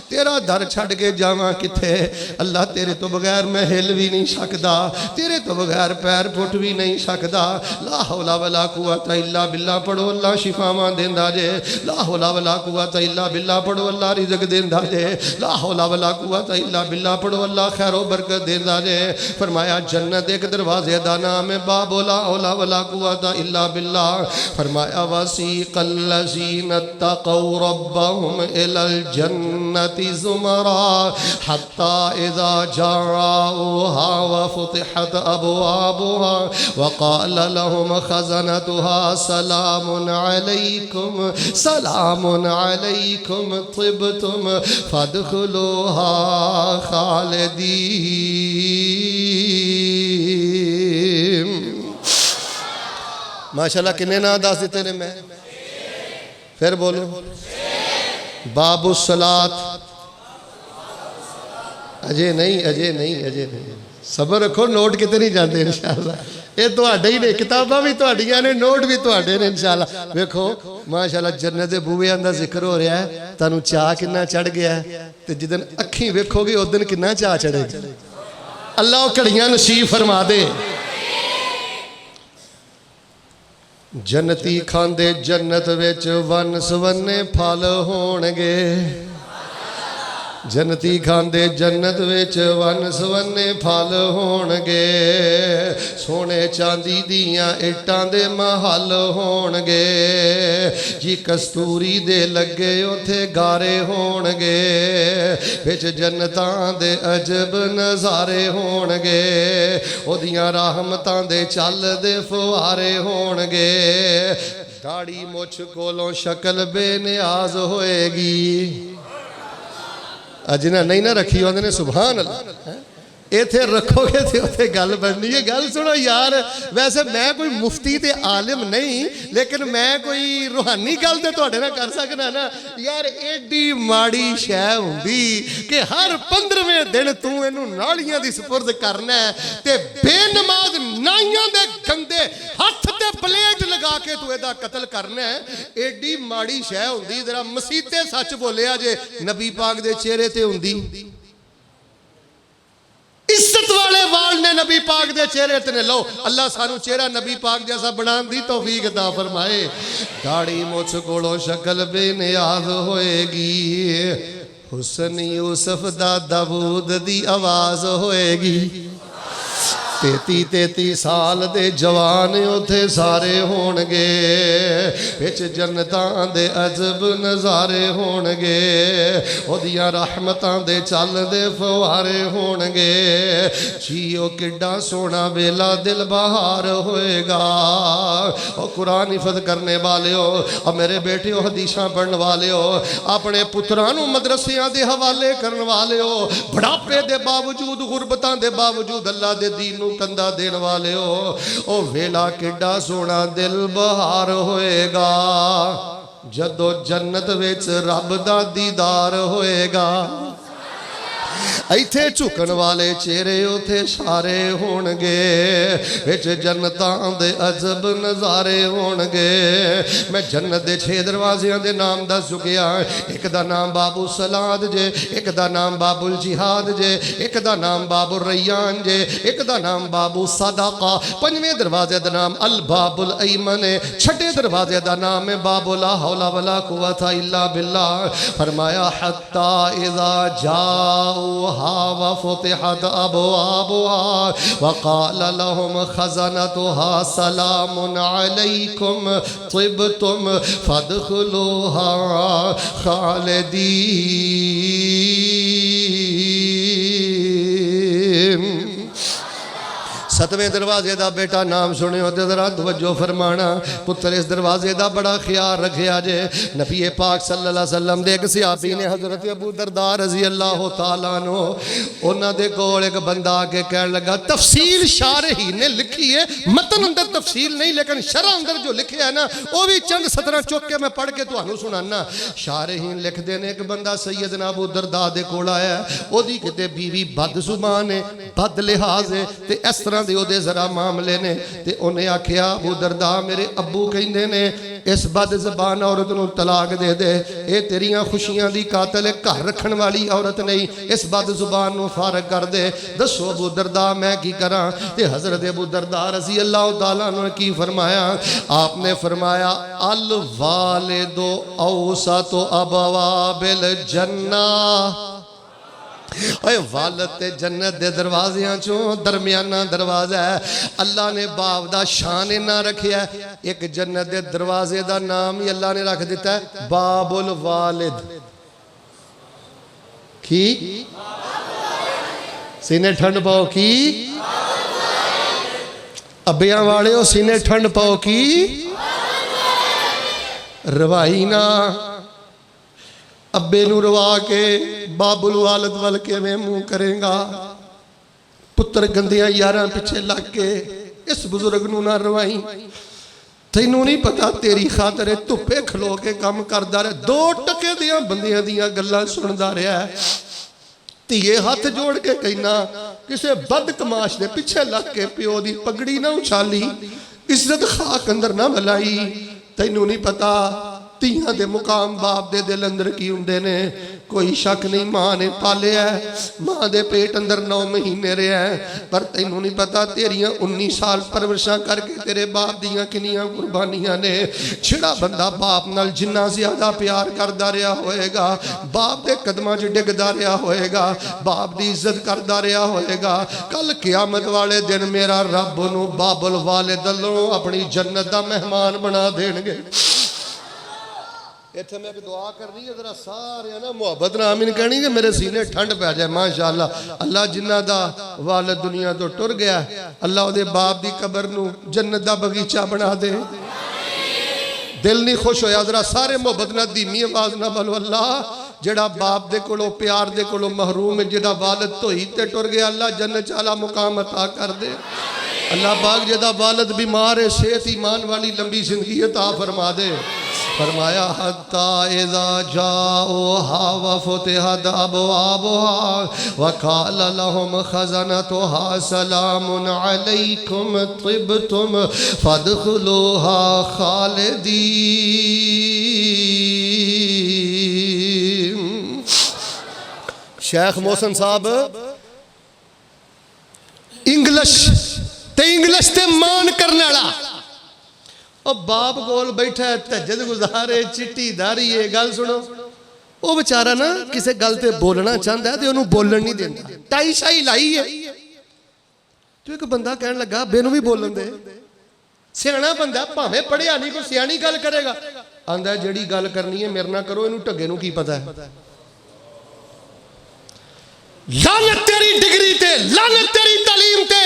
तेरा दर छड़ के जावां किथे। अल्लाह तेरे तो बगैर मैं हिल भी नहीं सकदा, तेरे तो बगैर पैर पुट भी नहीं सकदा। ला हौला वला कुव्वता इल्ला बिल्लाह पढ़ो अल्लाह शिफावां देंदा जे। ला हौला वला कुव्वता इल्ला बिल्लाह पढ़ो अल्लाह रिज़्क देंदा जे। ला हौला वला कुव्वता इल्ला बिल्लाह पढ़ो अल्लाह खैरो बरकत देंदा जे। फरमाया जन्नत एक दरवाजे दा नाम है बाबो ला हौला वला कुव्वता इल्ला बिल्लाह। फरमाया वसीक़ल लज़ीना तक़ौ रब्बहुम इलल जन्नति ज़ुमरा हत्ता इज़ा जाऊहा व फुतिहत अबवाबुहा व क़ाल लहुम ख़ज़नतुहा सलामुन अलैकुम तिब्तुम फदखुलूहा खालिदीन। माशाल्लाह किन्ने ना दस दिते ने मैं, फिर बोलो बाबू सलात। अजे नहीं सबर रखो, नोट किते नहीं जाते इंशाअल्लाह। ये तुहाडे ही ने, किताबां भी तुहाडियां ने, नोट भी तुहाडे ने इंशाअल्लाह। वेखो माशाअल्लाह जन्नत दे बूहियां दा जिक्र हो रहा है, तुहानू चाह किन्ना चढ़ गया ते जिदन अखीं वेखोगे उस दिन किन्ना चाह चढ़ेगा। अल्लाह घड़ियां नसीब फरमा दे। जन्नती खांदे जन्नत विच वन सवन्ने फल होणगे। जन्नती खांदे जन्नत विच वन सवन्ने फल होणगे। सोने चांदी दियां इट्टां दे महल होणगे जी। कस्तूरी दे लगे उथे गारे होणगे। विच जन्नतां दे अजब नज़ारे होणगे। ओदियां रहमतां दे चलदे फुहारे होणगे। दाढ़ी मुछ कोलों शक्ल बेनियाज होएगी। जिन्हें नहीं ना रखी उन्होंने सुभान अल्लाह। इत्थे रखोगे तो उत्थे गल बननी है। गल सुनो यार, वैसे मैं कोई मुफ्ती ते आलिम नहीं, लेकिन मैं कोई रूहानी गल तो तुहाडे नाल कर सकना ना यार। एडी माड़ी शै हुंदी कि हर 15वें दिन तू इनू नालियां दी सुपुर्द करना है ते बेनमाज नाइयां दे गंदे हथ ते प्लेट लगा के तू एदा कतल करना है। एडी माड़ी शै हुंदी। जरा मसीते सच बोलिया जे नबी पाक दे चेहरे ते हुंदी। इज्जत वाले वाल ने नबी पाक दे चेहरे ते लो। अल्लाह सानू चेहरा नबी पाक जैसा बनाने दी तौफीक अता फरमाए। दाढ़ी मुछ कोलों शक्ल बेनियाज होएगी। हुस्न यूसुफ दा दाऊद दी आवाज होएगी। 33 साल दे जवान उथे सारे होणगे। विच जन्नतां दे अजब नज़ारे होणगे। ओदियां रहमतां दे चलदे फुहारे होणगे। जियो किड्डा सोना वेला दिल बहार होएगा। ओ कुरान हिफज करने वाले हो, और मेरे बेटे हो हदीसां पढ़ने वाले हो, अपने पुत्रां नूं मदरसियां दे हवाले करने वाले हो, बुढ़ापे दे बावजूद गुरबतां दे बावजूद अल्लाह दे दीन नूं कंधा देने वाले हो। ओ वेला किड्डा सोना दिल बहार होएगा जदों जन्नत विच रब दा दीदार होएगा। इत्थे झुकन वाले चेहरे उथे सारे होणगे। विच जन्नतां दे अजब नज़ारे होणगे। मैं जन्नत दे 6 दरवाज़ियां दे नाम दस चुकिया। एक दा नाम बाबू सलाद जे, एक दा नाम बाबुल जिहाद जे, एक दा नाम बाबुल रैयान जे, एक दा नाम बाबू सदाका। 5वें दरवाजे दा नाम अल बाबुल अयमन है। 6ठे दरवाजे दा नाम है बाबू ला हौला वला कुव्वता इल्ला बिल्लाह। फरमाया हत्ता इज़ा जाऊहा व फुतिहत अबवाबुहा व क़ाल लहुम ख़ज़नतुहा सलामुन अलैकुम तिब्तुम फदखुलूहा खालिदीन। 7वें दरवाजे का बेटा नाम सुनियो तो जरा तवज्जो फरमाना। पुत्र इस दरवाजे का बड़ा ख्याल रखिया जे। नबी पाक सल्लल्लाहु अलैहि वसल्लम दे एक सहाबी ने हज़रत अबू दरदा रज़ी अल्लाह तआला अन्हु उन्हां दे कोल एक बंदा आके कहन लगा, तफसील शारही ने लिखी है, मतन अंदर तफसील नहीं लेकिन शरह अंदर जो लिखे है ना वो भी चंद सतरा चुक के मैं पढ़ के तुहानू सुनाना। शारही लिखते ने एक बंदा सैयदना अबू दरदा दे कोल आया, ओदी किते बीवी बदजुबान है, बद लिहाज है, ते इस तरह दे ओदे जरा मामले ने। ते उन्हें आखिया अबू दरदा मेरे अब्बू कहंदे ने इस बद ज़बान औरत नूं तलाक दे दे, ये तेरियां खुशियां दी कातिल है, घर रखण वाली औरत नहीं, इस बद ज़ुबान नूं फारग कर दे। दसो अबू दरदा मैं की करा? ते हज़रत अबू दरदा रज़ी अल्लाह तआला ने की फरमाया? आपने फरमाया अल वालिदु औसतु अबवाबिल जन्ना। ओए वालिद ते जन्नत दे दरवाज़ियां चों दरमियाना दरवाज़ा है। अल्लाह ने बाप दा शान इन्ना रखिया, एक जन्नत दे दरवाजे दा नाम ही अल्लाह ने रख दिता है बाबुल वालिद। की सीने ठंड पाओ की अबिया वाले हो, सीने ठंड पाओ की रवाई ना। अब्बे नू रवा के बाबुल वालिद वल किवें मुंह करेगा? पुत्र गंदियां यारां पिछे लग के इस बुजुर्ग नू ना रवाई। तैनू नहीं पता तेरी खातर धुप्पे खलो के काम करदा रहा, 2 टके दियां बंदियां दियां गल्लां सुनदा रहा। धीए हाथ जोड़ के कहना किसे बदकमाश दे पिछे लग के प्यो दी पगड़ी ना उछाली, इज्जत खाक अंदर ना मलाई। तैनू नहीं पता धीआं दे मुकाम बाप दे दिल अंदर की हुंदे ने। कोई शक नहीं मां ने पालिया, मां दे पेट अंदर 9 महीने रहा है, पर तैनू नहीं पता तेरियां 19 साल परवरिशां करके तेरे बाप दियां किनियां कुर्बानियां ने। जिहड़ा बंदा बाप नाल जिन्ना ज्यादा प्यार करदा रहा होएगा, बाप दे कदमां 'च डिगदा रहा होएगा, बाप दी इज्जत करदा रहा होएगा, कल क़यामत वाले दिन मेरा रब नूं बाबुल वालिद अल्लों अपनी जन्नत दा मेहमान बना देणगे। इत्थे मैं एक दुआ करनी है, जरा सारे ना मुहब्बत नाल आमीन कहनी कि मेरे सीने ठंड पै जाए। माशाअल्लाह अल्लाह जिन्ना दा वालिद दुनिया तो टुर गया, अल्लाह उहदे बाप दी कबर नूं जन्नत दा बगीचा बना दे। दिल नहीं खुश होया? जरा सारे मुहब्बत नाल धीमी आवाज़ नाल बोलो अल्लाह जेड़ा बाप दे कोलों प्यार दे कोलों महरूम है, जेड़ा वालिद धोई ते टुर गया, अल्लाह जन्नत आला मुकाम अता कर दे। अल्लाह पाक जेदा वालिद बीमार है, सेहत ईमान वाली लंबी जिंदगी अता फरमा दे। फरमाया हत्ता इज़ा जाऊहा व फुतिहत अबवाबुहा व क़ाल लहुम ख़ज़नतुहा सलामुन अलैकुम तिब्तुम फदखुलूहा ख़ालिदीन। शेख मोहसन साहब इंग्लिश ते मान करने वाला और बाप कोल बैठा है, तहज्जुद गुज़ारे, चिट्टी दारी है। गल सुनो, वो बेचारा ना किसी गल ते बोलना चाहता है तो उन्होंने बोलन नहीं देता, टाई शाई लाई है। तो एक बंदा कहने लगा बेनू भी बोलन दे, सियाना बंदा भावें पढ़िया नहीं, कोई सियानी गल करेगा। आंदा जिहड़ी गल करनी है मेरे नाल करो, इनू ढगे नू की पता है। लानत तेरी डिग्री ते, लानत तेरी तालीम ते,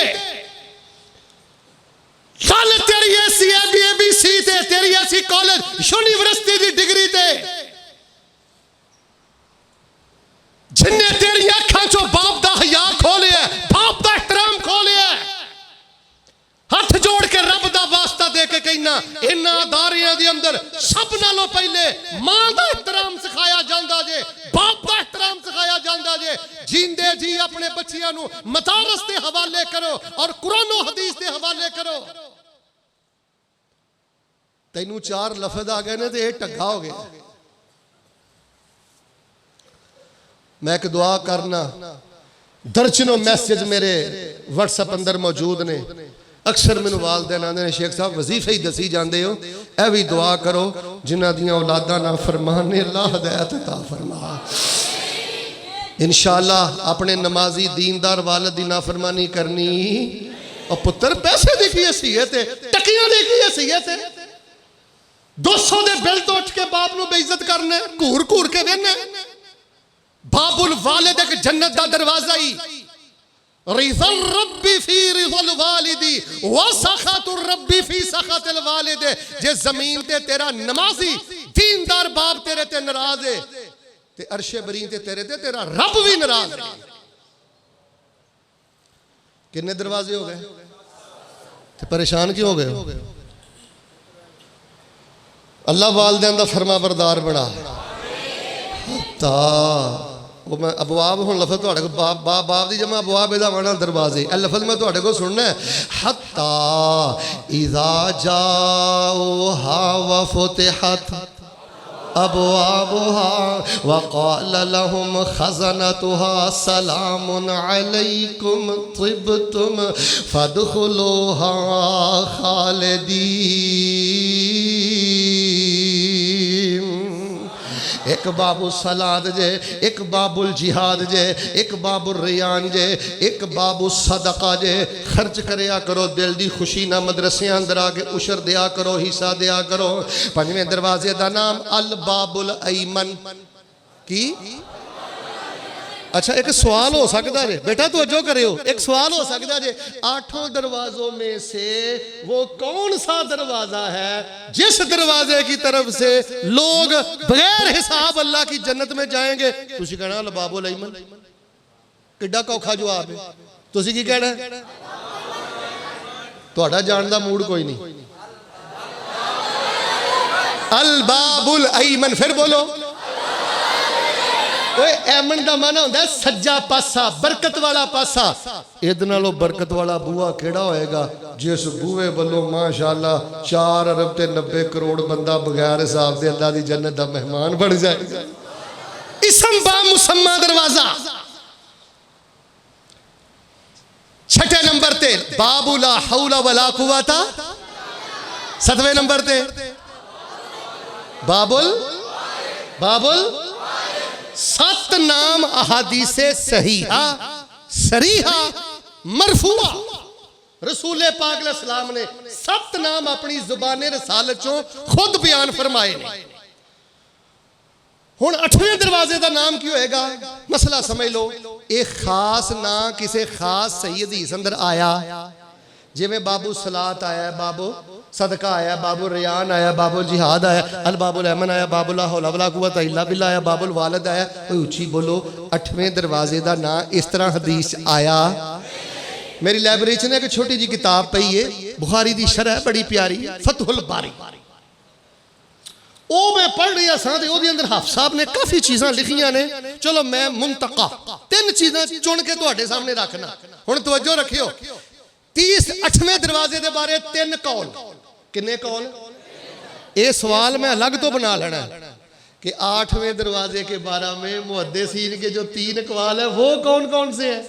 लानत तेरी ऐसी ABC ते, तेरी ऐसी कॉलेज यूनिवर्सिटी की डिग्री ते, जिन्ने तेरी अखां चो बाप दा हया खोलिया, बाप दा एहतराम खोलिया। हाथ जोड़ के रब दा वास्ता दे के कहना इन्हां अदारियां दे अंदर सब नालों पहले मां दा एहतराम सिखाया जांदा जे, बाप दा एहतराम सिखाया जांदा जे। जींदे जी अपने बच्चियां नू मदारस दे हवाले करो और कुरान और हदीस दे हवाले करो। तैनू 4 लफ्ज आ गए ने तो यह ढगा हो गया। मैं एक दुआ करना, दर्जनों मैसेज मेरे व्हाट्सएप अंदर मौजूद ने। अक्सर मैनू वालदैन आंदे ने शेख साहब वजीफे ही दसी जाते हो, यह भी दुआ करो जिन्हां दियां औलादां ना फरमान ने अल्लाह हिदायत अता फरमा। इंशाअल्लाह अपने नमाजी दीनदार वालिद दी नाफरमानी करनी और पुत्र पैसे दी की हैसियत है, टकियां दी की हैसियत है। 200 दे बिल तो उठ के बाप नू बेइज्जत करने, घूर घूर के वेने। बाबुल वालिद एक जन्नत दा दरवाजा ही। रिज़ल रब्बी फी रिज़ल वालिदी व सखतुर रब्बी फी सखतिल वालिद। जे जमीन ते तेरा नमाजी दीनदार बाप तेरे ते नाराज है ते अर्शे बरी ते तेरे ते तेरा रब भी नाराज है। कितने दरवाजे हो गए? ते परेशान क्यों हो गए? अल्लाह वालिदैन दा फरमा बरदार बना। वो मैं अबवाब हूँ लफज थोड़े को बाब बाब बाब दी जमा अबवाब इदा माना दरवाजे ए लफज मैं थोड़े को सुनना है हत्ता इज़ा जाओहा व फुतिहत अबवाबुहा व क़ाल लहुम खज़नतुहा सलामुन अलैकुम तिब्तुम फदखुलूहा खालिदीन। एक बाबुल सलाद जे, एक बाबुल जिहाद जे, एक बाबुल रियान जे, एक बाबुल सदका जे। खर्च करया करो दिल दी खुशी ना मदरसे अंदर आके उशर दिया करो हिस्सा दिया करो। पंजवें दरवाजे का नाम अल बाबुल अयमन की। अच्छा एक सवाल हो सकता है बेटा तवज्जो करियो एक सवाल हो सकता है 8 दरवाजों में से वो कौन सा दरवाजा है जिस दरवाजे की तरफ से लोग बगैर हिसाब अल्लाह की जन्नत में जाएंगे। तुसी कहना अल बाबुल अयमन किड्डा औखा जवाब है। तुसी की कहना तुहाडा जान दा मूड कोई नहीं। अल बाबुल अयमन फिर बोलो। एमन का माना होता है सज्जा पासा बरकत वाला पासा। इहदे नालों बरकत वाला बूहा केड़ा होएगा जिस बूहे वालों माशाअल्लाह 4 अरब ते 90 करोड़ बंदा बगैर हिसाब दे अल्लाह दी जन्नत दा मेहमान बन जाएगा। इसम बा मुसम्मा दरवाजा। 6 नंबर ते बाबू ला हौला वला कुव्वता। 7वें नंबर ते बाबुल बाबुल 7 नाम अहादीसे सहीहा सरीहा मरफूआ रसूल पाक अलैहिस्सलाम ने 7 नाम अपनी जुबाने रसालत चों खुद बयान फरमाए ने। हुण 8वें दरवाजे का नाम की होएगा मसला समझ लो। एक खास ना किसी खास सही हदीस अंदर आया जिवें बाबू सलात आया बाबू सदका आया बाबुल रियान आया बाबुल जिहाद आया अल बाबुल अमन आया बाबुल ला हौला वला कुव्वता इल्ला बिल्लाह आया बाबुल वालिद आया। कोई उची बोलो 8वें दरवाजे का ना इस तरह हदीस आया। मेरी लाइब्रेरी च एक छोटी जी किताब पई है बुखारी दी शरह बड़ी प्यारी फतहुल बारी। वो मैं पढ़ रहा सा ते ओहदे अंदर हाफिज साहब ने काफ़ी चीज़ां लिखियां ने। चलो मैं मुंतका 3 चीज़ां चुन के तुहाडे सामने रखना। हुण तवज्जो रखियो 8वें दरवाजे के बारे 3 कौल। किन्ने कौल? ये सवाल मैं अलग तो बना लेना कि 8वें दरवाजे के बारे में मुहद्दिसीन के जो 3 कवाल है वो कौन कौन से है।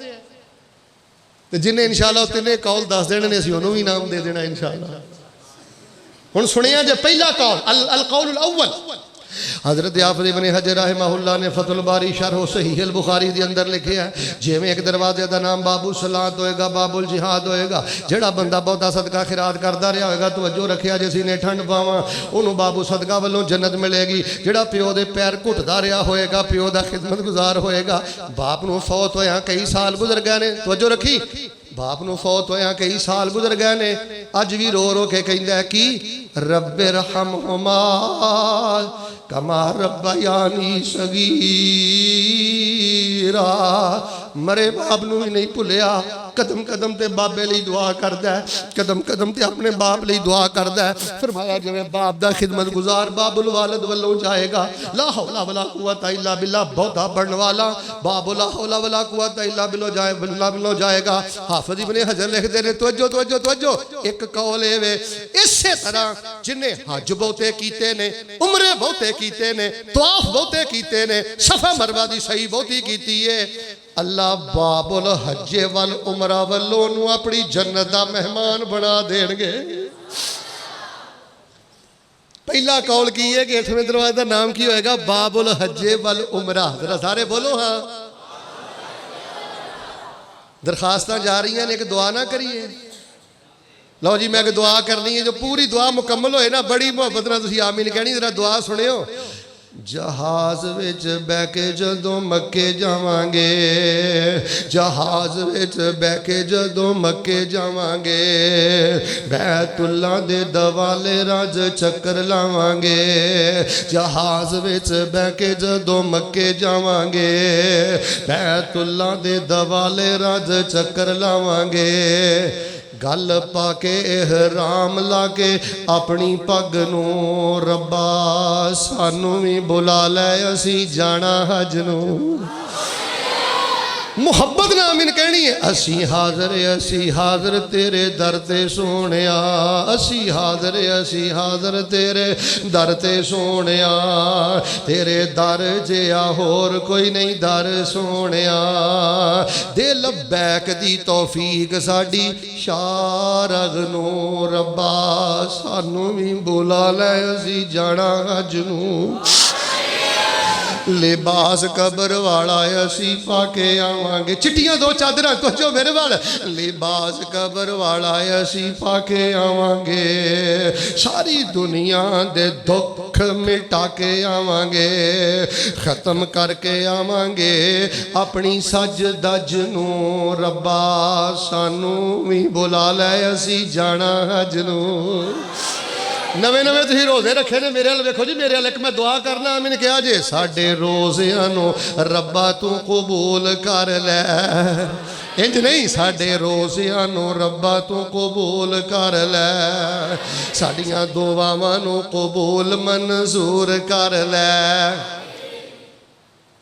तो जिन्हें इंशाअल्लाह 3 कौल दस देने असीं उन्होंने भी इनाम दे देना इंशाअल्लाह। हुण सुनिया जे पहला कौल अल कौल अव्वल हज़रत हाफ़िज़ इब्न हजर रहमहुल्लाह ने फतहुल बारी शरह सहीह अल बुखारी के अंदर लिखे है जिवें एक दरवाजे का नाम बाबुल सलात होएगा बाबुल जिहाद होएगा। जेड़ा बंदा बहुता सदका खिरात करता रहा होएगा तवज्जो रखिया जे सीने ठंड पावां उन्होंने बाबू सदका वालों जन्नत मिलेगी। जेड़ा प्यो दे पैर घुटदा रहा होएगा प्यो दा खिदमत गुजार होएगा। बाप नूं फौत होया कई साल गुजर गए ने तवज्जो रखी बाप नूं फौत होया कई साल गुजर गए ने अज भी रो रो के कहंदा है कि रब्बे रहमहुमा कमा रब्बयानी सगीरा। मरे बाप नूं भी नहीं भुलिया कदम कदम ते बाबे लई दुआ करदा है कदम कदम ते अपने बाप लई दुआ करदा है। फरमाया जिवें बाप दा खिदमत गुजार बाबुल वालिद वल्लों जाएगा ला हौला वला कुव्वता इल्ला बिल्लाह बहुता पढ़ने वाला बाबुल ला हौला वला कुव्वता इल्ला बिल्लाह जाएगा। हाफिज़ इब्न हजर लिखते ने तवज्जो तवज्जो तवज्जो एक कौल ए वे इसे तरह जिन्हें हज बहुते कीते ने उमरे बहुते कीते ने तवाफ बहुते कीते ने सफा मरवा दी सही बहुती कीती है। अल्लाह बाबुल हजे वल उमरा वालों नूं अपनी जन्नत दा मेहमान बना देणगे। पहला कौल की है कि 8वें दरवाजे का नाम की होएगा बाबुल हजे वल उमरा। जरा सारे बोलो हाँ। दरखास्त जा रही हैं एक दुआ ना करिए। लो जी मैं एक दुआ करनी है जो पूरी दुआ मुकम्मल होए ना बड़ी मुहब्बत नाल तुसीं आमीन कहनी। जरा दुआ सुनियो। जहाज विच बह के जदों मक्के जावांगे जहाज विच बह के जदों मक्के जावांगे बैतुल्ला दे दवाले राज चक्कर लावांगे। जहाज विच बह के जदों मक्के जावांगे बैतुल्ला दे दवाले राज चक्कर लावांगे। गल पाके इहराम लाके अपनी पग नूं रब्बा सानू भी बुला लै असी जाना हज नूं। मुहब्बत नाल आमीन कहनी है। असी हाज़र तेरे दर ते सोहणिया, असी हाज़र तेरे दर ते सोहणिया, तेरे दर जिहा होर कोई नहीं दर सोहणिया। दे लब्बैक दी तौफीक साडी शारग नूं रब्बा सानू भी बुला लै असी जाना हज नूं। लिबास कबर वाला असी पाके आवांगे, चिट्टियां दो चादरां तो जो मेरे वाल, लिबास कबर वाला असी पाके आवांगे, सारी दुनिया दे दुख मिटा के आवांगे, खत्म करके आवांगे अपनी सज दज नूं रब्बा सानू भी बुला लै असी जाना हज नूं। नवे नवे तुसीं रोज़े रखे ने, मेरे वाल वेखो जी, मेरे वाल एक मैं दुआ करना मैंने कहा जे साडे रोज़ियां नूं रब्बा तू कबूल कर लै। इंज नहीं, साडे रोज़ियां नूं रब्बा तू कबूल कर लै, साडियां दुआवां नूं कबूल मंजूर कर लै।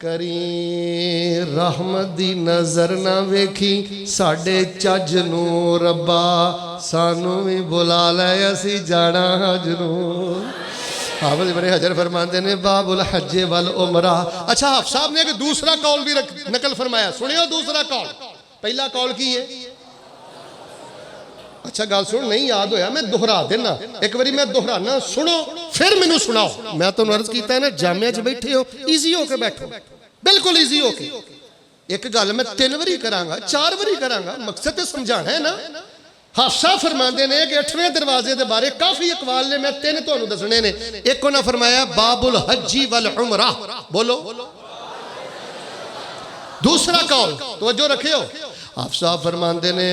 करी रहमत दी नज़र ना वेखी साडे चज नूं रब्बा सानू भी बुला लै असी जाना हज नूं। हाफिज़ इब्न हजर फरमाते ने बाबुल हज्जे वल उमरा। अच्छा हाफ़ साहब ने एक दूसरा कौल भी नकल फरमाया, सुनियो दूसरा कौल। पहला कौल की है? अच्छा गल सुन, नहीं याद होया मैं दोहरा देना, एक बारी मैं दोहराना, सुनो फिर मैनू सुनाओ। मैं तुहानू अर्ज कीता है ना, जामिया च बैठे हो, ईजी होके बैठो, बिल्कुल ईजी होके। एक गल मैं 3 बारी करांगा, 4 बारी करांगा, मकसद तो समझाना है ना। हाफसा फरमाते ने कि 8वें दरवाजे के बारे काफी अकवाल ने, मैं 3 तुहानू दसने ने। एक उन्हें फरमाया बाबुल हज्जी वल उमरा, बोलो। दूसरा कौल तवज्जो रखियो, हाफसा फरमाते ने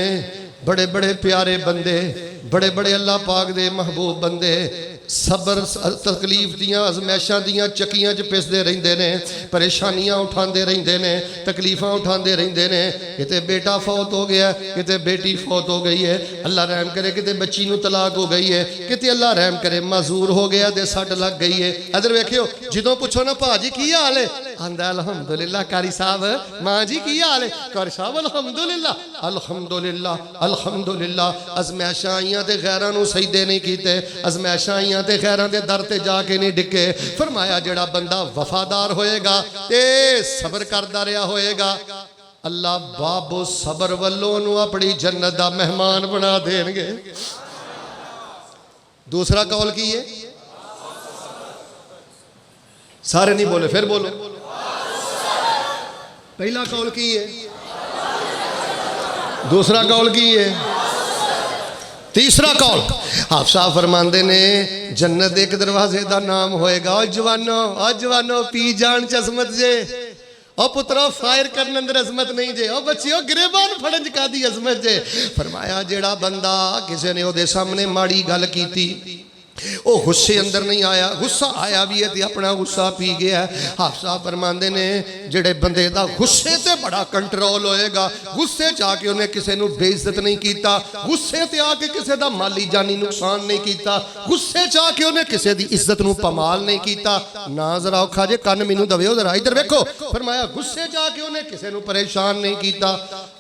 बड़े बड़े प्यारे बंदे, बड़े बड़े अल्लाह पाक दे महबूब बंदे सबर तकलीफ दियाँ अजमैशां दियां चक्कियां च पिसदे रहिंदे ने, परेशानियां उठाते रहिंदे ने, तकलीफां उठाते रहिंदे ने। किते बेटा फौत हो गया, किते बेटी फौत हो गई है, अल्लाह रहम करे, किते बच्ची नूं तलाक हो गई है, किते अल्लाह रहम करे माजूर हो गया ते सट लग गई है। इधर वेखियो, जदों पुछो ना भाजी की हाल है, आंदा अलहमदुलिल्लाह। कारी साहब माँ जी की हाल है, कारी साहब अलहमदुलिल्लाह अलहमदुलिल्लाह अलहमदुलिल्लाह। अजमैशां आईयां ते गैरां नूं सजदे नहीं कीते, अजमैशां आईयां ते खैरां दे दर ते जाके नहीं डिगे। फरमाया जेड़ा बंदा वफादार होएगा ते सबर करदा रहा होएगा, अल्लाह बाबो सबर वल्लों नूं अपनी जन्नत दा मेहमान बना देणगे। दूसरा कौल की है? सारे नहीं बोले, फिर बोलो। पहला कौल की है? दूसरा कौल की है? तीसरा कौल हाफसा फरमाते ने जन्नत एक दरवाजे का नाम होएगा। और जवानो पी जान चस्मत जे, और पुत्रो फायर करने अंदर अजमत नहीं जे, और बच्चियों गिरेबान फड़न का दी अजमत जे। फरमाया जेड़ा बंदा किसी ने ओदे सामने माड़ी गल कीती, वो गुस्से अंदर नहीं आया, गुस्सा आया भी है तो अपना गुस्सा पी गया। हाफसा फरमाते ने जेड़े बंदे दा गुस्से ते बड़ा कंट्रोल होएगा, गुस्से च आके उन्हें किसी को बेइज्जत नहीं किया, गुस्से ते आके किसी का माली जानी नुकसान नहीं किया, गुस्से च आके उन्हें किसी की इज्जत नूं पमाल नहीं किया। ना जरा औखा जे कान मैनू दवे जरा इधर वेखो। फरमाया गुस्से च आके उन्हें किसी को परेशान नहीं किया।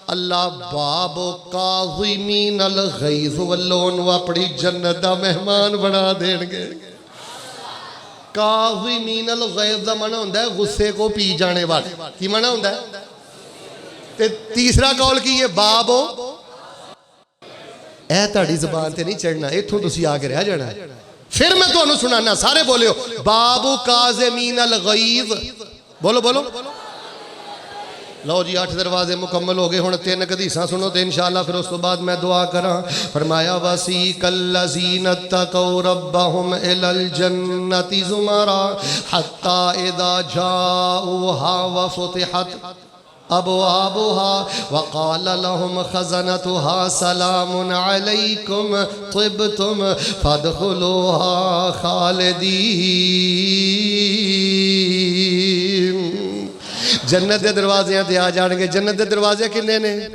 अल्लाह बाबो काज़िमीन अल गैज़ वल्लों अपनी जन्नत दा मेहमान बना देंगे। काज़िमीन अल गैज़ दा माना होंदा है गुस्से को पी जाने वाले, की माना होंदा है? ते तीसरा कौल की है? बाबो ऐ ताड़ी ज़बान ते नहीं चढ़ना, इत्थों तुसीं आके रह जाना। फिर मैं तुहानू सुनाना, सारे बोलियो बाबू काज़िमीन अल गैज़, बोलो बोलो। लो जी 8 दरवाजे मुकम्मल हो गए। हुण 3 हदीसां सुनो तो इंशाअल्लाह फिर उस तो बाद मैं दुआ करा। फरमाया वसीकल्लज़ीना तक़ौ रब्बहुम इलल जन्नति ज़ुमरा हत्ता इज़ा जाऊहा व फुतिहत अबवाबुहा वक़ाल लहुम खज़नतुहा सलामुन अलैकुम तिब्तुम फदखुलूहा खालिदीन। जन्नत के दरवाजे ते आ जाएंगे। जन्नत के दरवाजे किन्ने ने?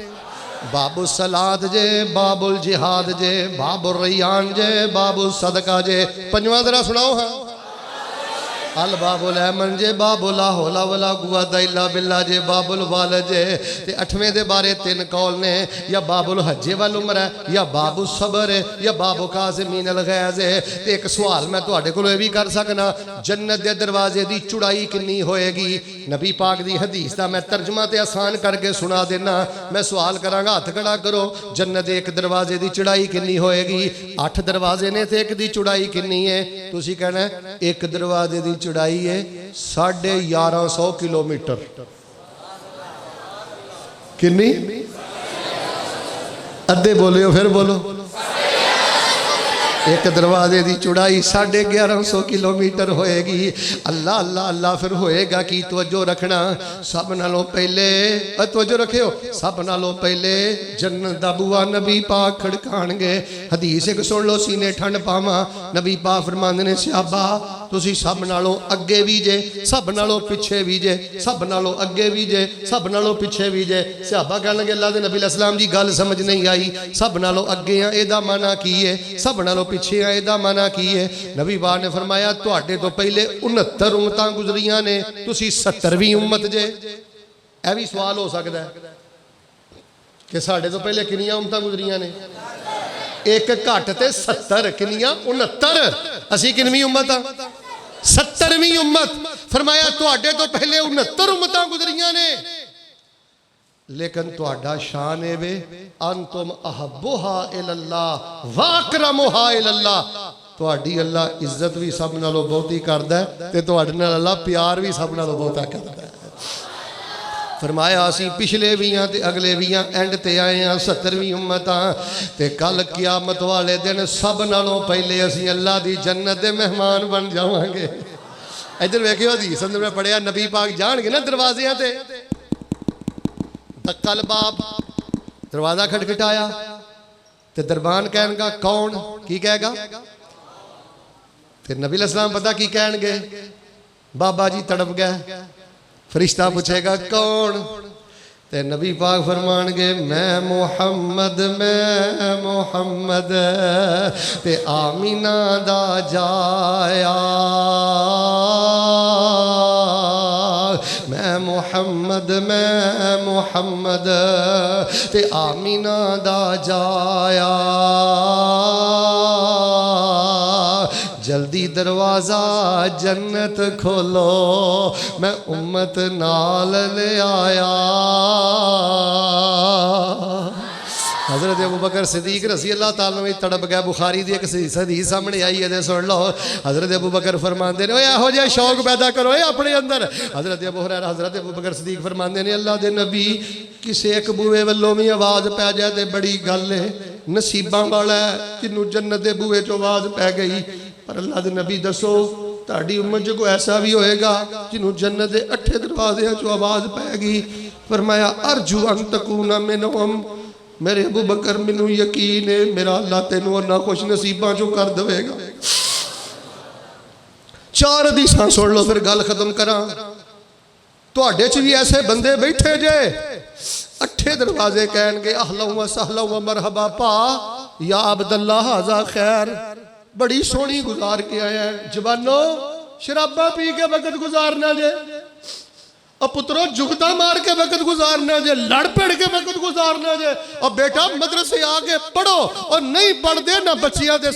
बाबुल सलाद जे, बाबुल जिहाद जे, बाबुल रैयान जे, बाबुल सदका जे। पंजवां जरा सुनाओ हाँ। अल बाबुल ऐमन जे, बाबुल ला हौला वला कुव्वता इल्ला बिल्लाह जे, बाबुल वाल जे। ते अठवें दे बारे तीन कौल ने, या बाबुल हज्जे वल उम्र है, या बाबुल सबर है, या बाबु काज़िमीन अल गैज़ है। ते एक सवाल मैं तुहाडे कोलों भी कर सकना, जन्नत दे दरवाजे दी चौड़ाई कितनी होएगी? नबी पाक दी हदीस दा मैं तर्जमा ते आसान करके सुना देना। मैं सवाल करांगा, हाथ खड़ा करो। जन्नत दे एक दरवाजे दी चौड़ाई कितनी होएगी? 8 दरवाजे ने ते एक दी चौड़ाई कितनी है? तुसी कहना एक दरवाजे दी चौड़ाई है 1150 किलोमीटर। कितनी? अद्धे बोलियो, फिर बोलो। एक दरवाजे की चौड़ाई 1150 किलोमीटर होएगी। अल्लाह अल्लाह अल्लाह, फिर होएगा कि? तवज्जो रखना, सब नालों पहले, तवज्जो रखियो, सब नालों पहले जन्नत दा बुआ नबी पाक खड़काणगे। हदीस एक सुन लो, सीने ठंड पावा। नबी पाक फरमांदे ने, सहाबा तुसी सब नालों अगे भी जे, सब नालों पिछे भी जे, सब नालों अगे भी जे, सब नालों पिछे भी जे। सहाबा कहण लगे, अल्लाह दे नबी अलैहिस्सलाम जी गल समझ नहीं आई, सब नालों अगे आ एदा माना की है, सब नालों पिछे आ एदा माना की है? नबी पाक ने फरमाया, तुहाडे तो पहले 69 उम्मतां गुजरियां ने, तुसी 70वीं उम्मत जे। यह भी सवाल हो सकता है कि साढ़े तो पहले कितनियां उम्मतां गुजरियां ने? एक घट ते 70, कितनियां? 69। असी कितनी उम्मत आ? 70वीं उम्मत। फरमाया तुहाडे तो पहले 69 उम्मतां गुजरियां ने, लेकिन तुहाडा शान है वे अंतुम अहब्बुहा इलल्लाह व अकरमुहा इलल्लाह। तुहाडी अल्लाह इज्जत भी सब नालों बहुती करदा है ते तुहाडे नाल अल्लाह प्यार भी सब नालों बहुता करदा है। फरमाया असी पिछले भी हाँ ते अगले भी हाँ, एंड ते आए हैं 70वीं उम्मत हाँ। ते कल कियामत वाले दिन सब नालों पहले असी अल्लाह दी जन्नत दे मेहमान बन जावांगे। इधर वेखियो, हदीस अंदर मैं पढ़िया, नबी पाक जाणगे ना दरवाज़ियां ते, दक्कल बाब, दरवाजा खटखटाया ते दरबान कहनगा कौन? की कहेगा? ते नबी अलैहिस्सलाम पता की कहणगे? बाबा जी तड़प गए। फरिश्ता पूछेगा कौन? ते नबी पाक फरमानगे मैं मोहम्मद, मैं मोहम्मद। ते आमीना दा जाया, मैं मोहम्मद, मैं मोहम्मद। ते आमीना दा जाया, जल्दी दरवाज़ा जन्नत खोलो, मैं उम्मत नाल ले आया। हज़रत अबू बकर सिद्दीक रज़ी अल्लाह ताला में तड़प गया। बुखारी दी एक हदीस सामने आई है, सुन लो। हज़रत अबू बकर फरमाते ने, यहो जिहा शौक पैदा करो अपने अंदर। हज़रत अबू हुरैरा, हज़रत अबू बकर सिद्दीक फरमाते ने, अल्लाह दे नबी किसी एक बूए वालों भी आवाज़ पै जाए तो बड़ी गल है, नसीबां वाला है जिन्हों जन्नत के बूए चो आवाज़ पै गई। पर अल्लाह के नबी दसो, ताड़ी उम्मत च कोई ऐसा भी होएगा जिन्हों जन्नत के 8 दरवाज़ियां चो आवाज़ पैगी? फरमाया अर्जू अन तकूना मिनहुम, मेरे अबू बकर मैनू यकीन है मेरा अल्लाह तेनों उन्हां खुश नसीबां चो कर देगा। 4 हदीसां सुन लो, फिर गल खत्म करा। तुहाडे च भी ऐसे बंदे बैठे जे 8 दरवाजे कहणगे अहलन व सहलन व मरहबा पा या अब्दुल्लाह हाजा खैर, बड़ी सोहनी गुजार के आया है। जवानो शराबा पी के वक्त गुजारना जे, और पुत्रो जुगता मार के वक्त गुजारना जे, लड़ पड़ के वक्त गुजारना जे। और बेटा मदरसे आके पढ़ो, और नहीं पढ़ते ना बच्चियां दे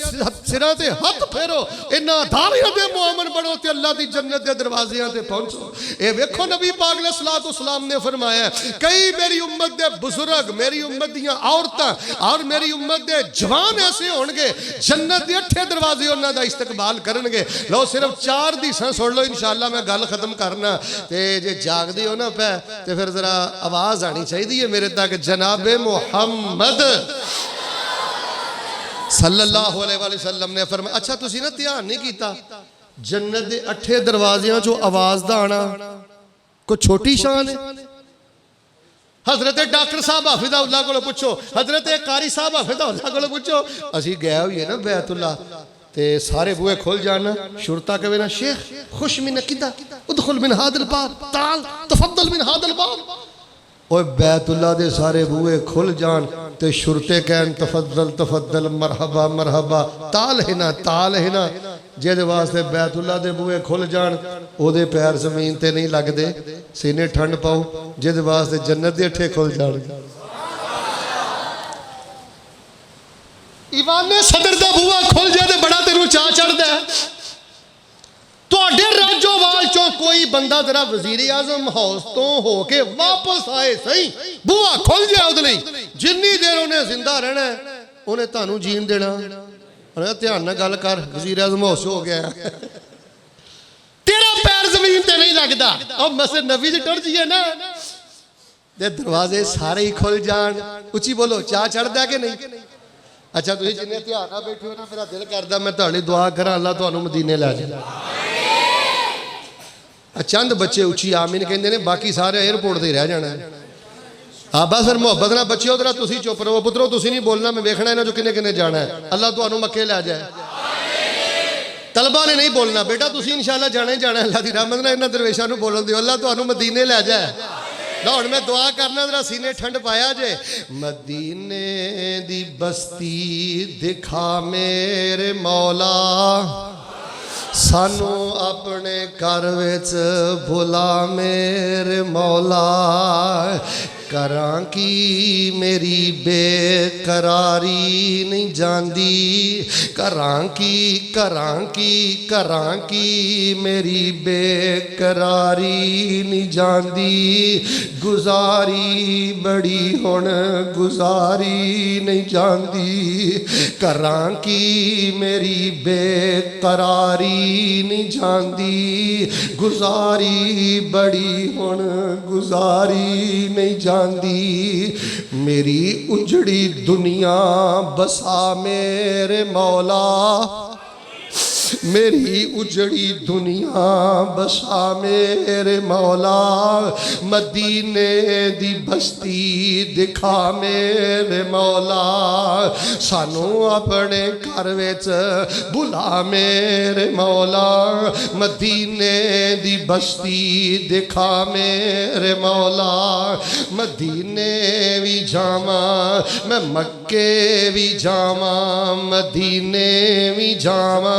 सिरां ते हथ फेरो, इन्हां धारियां दे मोमन बनो ते अल्लाह दी जन्नत दे दरवाज़ियां ते पहुंचो। ए वेखो नबी पाक अलैहिस्सलाम ने फरमाया, कई मेरी उम्मत दे बुजुर्ग, मेरी उम्मत दियां औरतां और मेरी उम्मत दे जवान ऐसे होणगे जन्नत दे 8 दरवाजे उन्हां दा इस्तकबाल करनगे। लो सिर्फ 4 हदीसां सुन लो, इंशाअल्लाह मैं गल खत्म करना। ते जे जागदे हो ना पै ते फिर जरा आवाज आनी चाहिए मेरे तक, जनाबे मुहम्मद सल्लल्लाहु अलैहि वसल्लम ने फरमाया। अच्छा तुसी ना ध्यान नहीं कीता, जन्नत दे 8 दरवाजियां चो आवाज दा आना कोई छोटी शान है? हजरत डॉक्टर साहब हाफिज़हुल्लाह को पूछो, हजरत कारी साहब हाफिज़हुल्लाह को पूछो, असी गए हुए ना बैतुल्ला ते सारे बुए खुल जाना, शुरता कहे ना शेख खुश मिन किदा उदखुल मिन हादिल बाब ताल तफद्दल मिन हादिल बाब। ओए बैतुल्ला दे सारे बूहे खुल जान ते शुरते कहन तफद्दल तफद्दल मरहबा मरहबा ताल है ना जिहदे वास्ते बैतुल्ला दे बूहे खुल जान ओदे पैर जमीन ते नहीं लगदे सीने ठंड पाओ जिहदे वास्ते जन्नत दे अठे खुल जान ईवाने सदर दा बूहा खुल जाए ते बड़ा तेनू चा चढ़दा है तुहाडे राजोवाल चों कोई बंदा तेरा वजीर आजम हाउस तो होके वापस आए सही बूहा खुल जाए उहदे लई जिन्नी देर उन्हें जिंदा रहना उन्हें तुहानू जीन देना ध्यान नाल गल कर वजीर आजम हाउस हो गया तेरा पैर जमीन ते नहीं लगदा और मसले नबी दी टुर जाइए ना ते दरवाजे सारे ही खुल जान उची बोलो चा चढ़दा कि नहीं अच्छा तुसीं जिन्ने ध्यान नाल बैठे हो ना मेरा दिल करदा मैं तुहाडी दुआ करा अल्लाह तुहानू मदीने लै जाए चंद बच्चे उची आमीन कहते हैं बाकी सारे एयरपोर्ट से रह जाना हाँ बस फिर मुहब्बत ना बच्चे उधर तुम चुप रहो पुत्रो तुम नहीं बोलना मैं वेखना इन्होंने किन्ने किन्ने जाना है अल्लाह तुहानू मक्के लै जाए तलबा ने नहीं बोलना बेटा तुम इंशाअल्लाह जाना ही जाना अल्लाह की रहमत नाल इन्हां दरवेशां नूं बोलन दिओ अल्लाह तुहानू मदीने लै जाए ना हुण मैं दुआ करना जरा सीने ठंड पाया जे मदीने दी बस्ती दिखा मेरे मौला सानू अपने घर विच भुला मेरे मौला करां की मेरी बेकरारी नहीं जांदी करां की मेरी बेकरारी नहीं जांदी गुजारी बड़ी हुण गुजारी नहीं जांदी करां की मेरी बेकरारी नहीं जांदी गुजारी बड़ी हुण गुजारी नहीं जांदी मेरी उजड़ी दुनिया बसा मेरे मौला मेरी उजड़ी दुनिया बसा मेरे मौला मदीने दी बस्ती दिखा मेरे मौला सानू अपने घर विच बुला मेरे मौला मदीने दी बस्ती दिखा मेरे मौला मदीने भी जावा मैं मक्के भी जावा मदीने भी जावा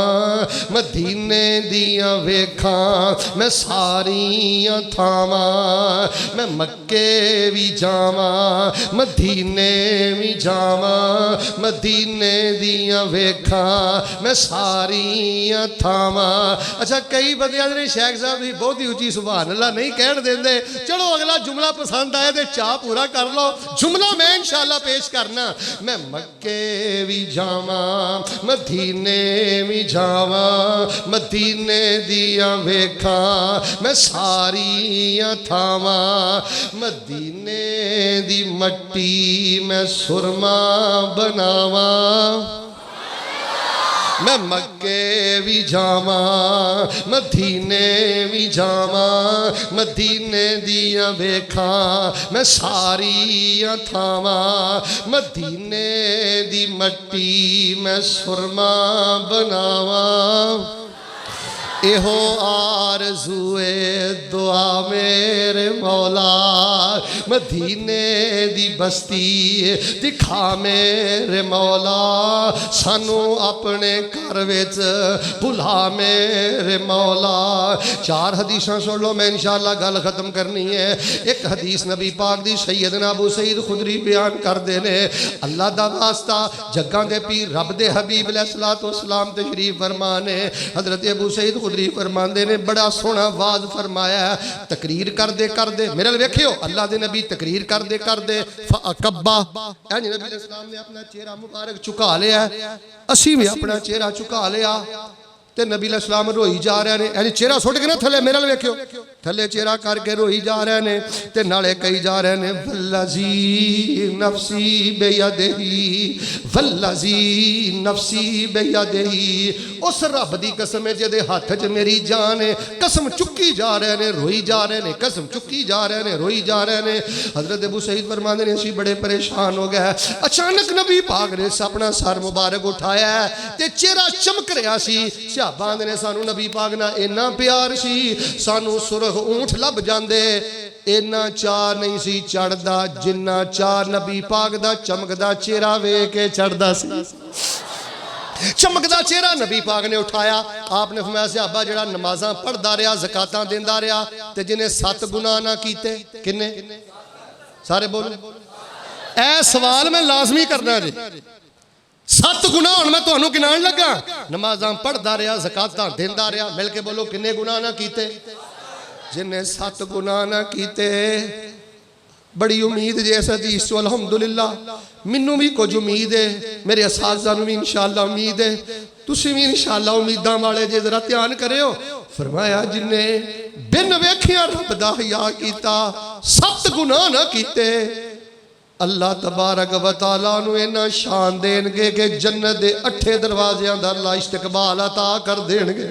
मदीने दियां वेखां मैं सारियां थावां मैं मक्के भी जावां मदीने भी जावां मदीने दियां वेखां मैं सारियां थावां अच्छा कई बंदे ने शेख साहब भी बहुत ही उची सुभान अल्लाह नहीं कहण देंदे चलो अगला जुमला पसंद आए तो चाह पूरा कर लो जुमला मैं इंशाअल्लाह पेश करना मैं मक्के भी जावां मदीने भी जावां मदीने दियां वेखां मैं सारियां थावां मदीने दी मट्टी मैं सुरमा बनावां मैं मक्के भी जावां मदीने भी जावां मदीने दियां वेखां मैं सारियां थावां मदीने दी मट्टी मैं सुरमा बनावां एहो आरज़ूए दुआ मेरे मौला मदीने दी बस्ती दिखा मेरे मौला सानू अपने घर विच भुला मेरे मौला चार हदीसां सुन लो मैं इंशाअल्लाह गल खत्म करनी है एक हदीस नबी पाक दी सैयदना अबू सईद खुदरी बयान करदे ने अल्लाह दा वास्ता जग्गां दे पीर रब दे हबीब अलैहिस्सलातु वस्सलाम तशरीफ फरमा ने हज़रत अबू सईद खुदरी फरमाते ने बड़ा सोहना वाज फरमाया तकरीर करदे करदे मेरे नाल वेखियो अल्लाह दे नबी तकरीर करदे करदे फअकब्बा यानी नबी अलैहिस्सलाम ने अपना चेहरा मुबारक झुका लिया असी भी अपना चेहरा झुका लिया ते नबी अलैहिस्सलाम रोई जा रहे ने यानी चेहरा सुट के ना थले मेरे नाल वेखियो थले चेहरा करके रोई जा रहे ने ते नाले कही जा रहे ने वल्लज़ी नफसी बेयदिही वल्लज़ी नफसी बेयदिही उस रब दी कसम है जिहदे हाथ च मेरी जान है कसम चुकी जा रहे ने रोई जा रहे ने कसम चुकी जा रहे ने रोई जा रहे ने हजरत अबू सईद फरमाते ने असीं बड़े परेशान हो गए अचानक नबी पाक ने अपना सर मुबारक उठाया ते चेहरा चमक रहा सी सहाबा ने सानू नबी पाक नाल इन्ना प्यार सी सानू सुरख ऊंट लभ जांदे इन्ना चाह नहीं सी चढ़दा जिन्ना चाह नबी पाक दा चमकदा चेहरा वेख के चढ़दा सी। चमकदा चेहरा नबी पाक ने उठाया। आपने फरमाया सहाबा जेड़ा नमाज़ां पढ़दा रहा ज़कातां देंदा रहा ते जिन्हें 7 गुनाह ना कीते किन्ने सारे बोलो। ऐ सवाल मैं लाजमी करना जी 7 गुनाह हुण मैं तुहानू गिनाण लगा। नमाज़ां पढ़दा रहा ज़कातां देंदा रहा मिल के बोलो किन्ने गुनाह ना कीते जिन्हें 7 गुनाह ना कीते। बड़ी उम्मीद जे इस हदीस चो अल्हम्दुलिल्लाह मैनू भी कुछ उम्मीद है मेरे असातिज़ा नू भी इंशाअल्लाह उम्मीद है तुसी भी इंशाअल्लाह उम्मीदां वाले जे जरा ध्यान करियो। फरमाया जिन्हें बिन वेखिया रब दा हया कीता 7 गुनाह ना कीते अल्लाह तबारक व तआला नू इन्ना शान देणगे कि जन्नत दे 8 दरवाज़ियां दा अल्लाह इस्तकबाल अता कर देणगे।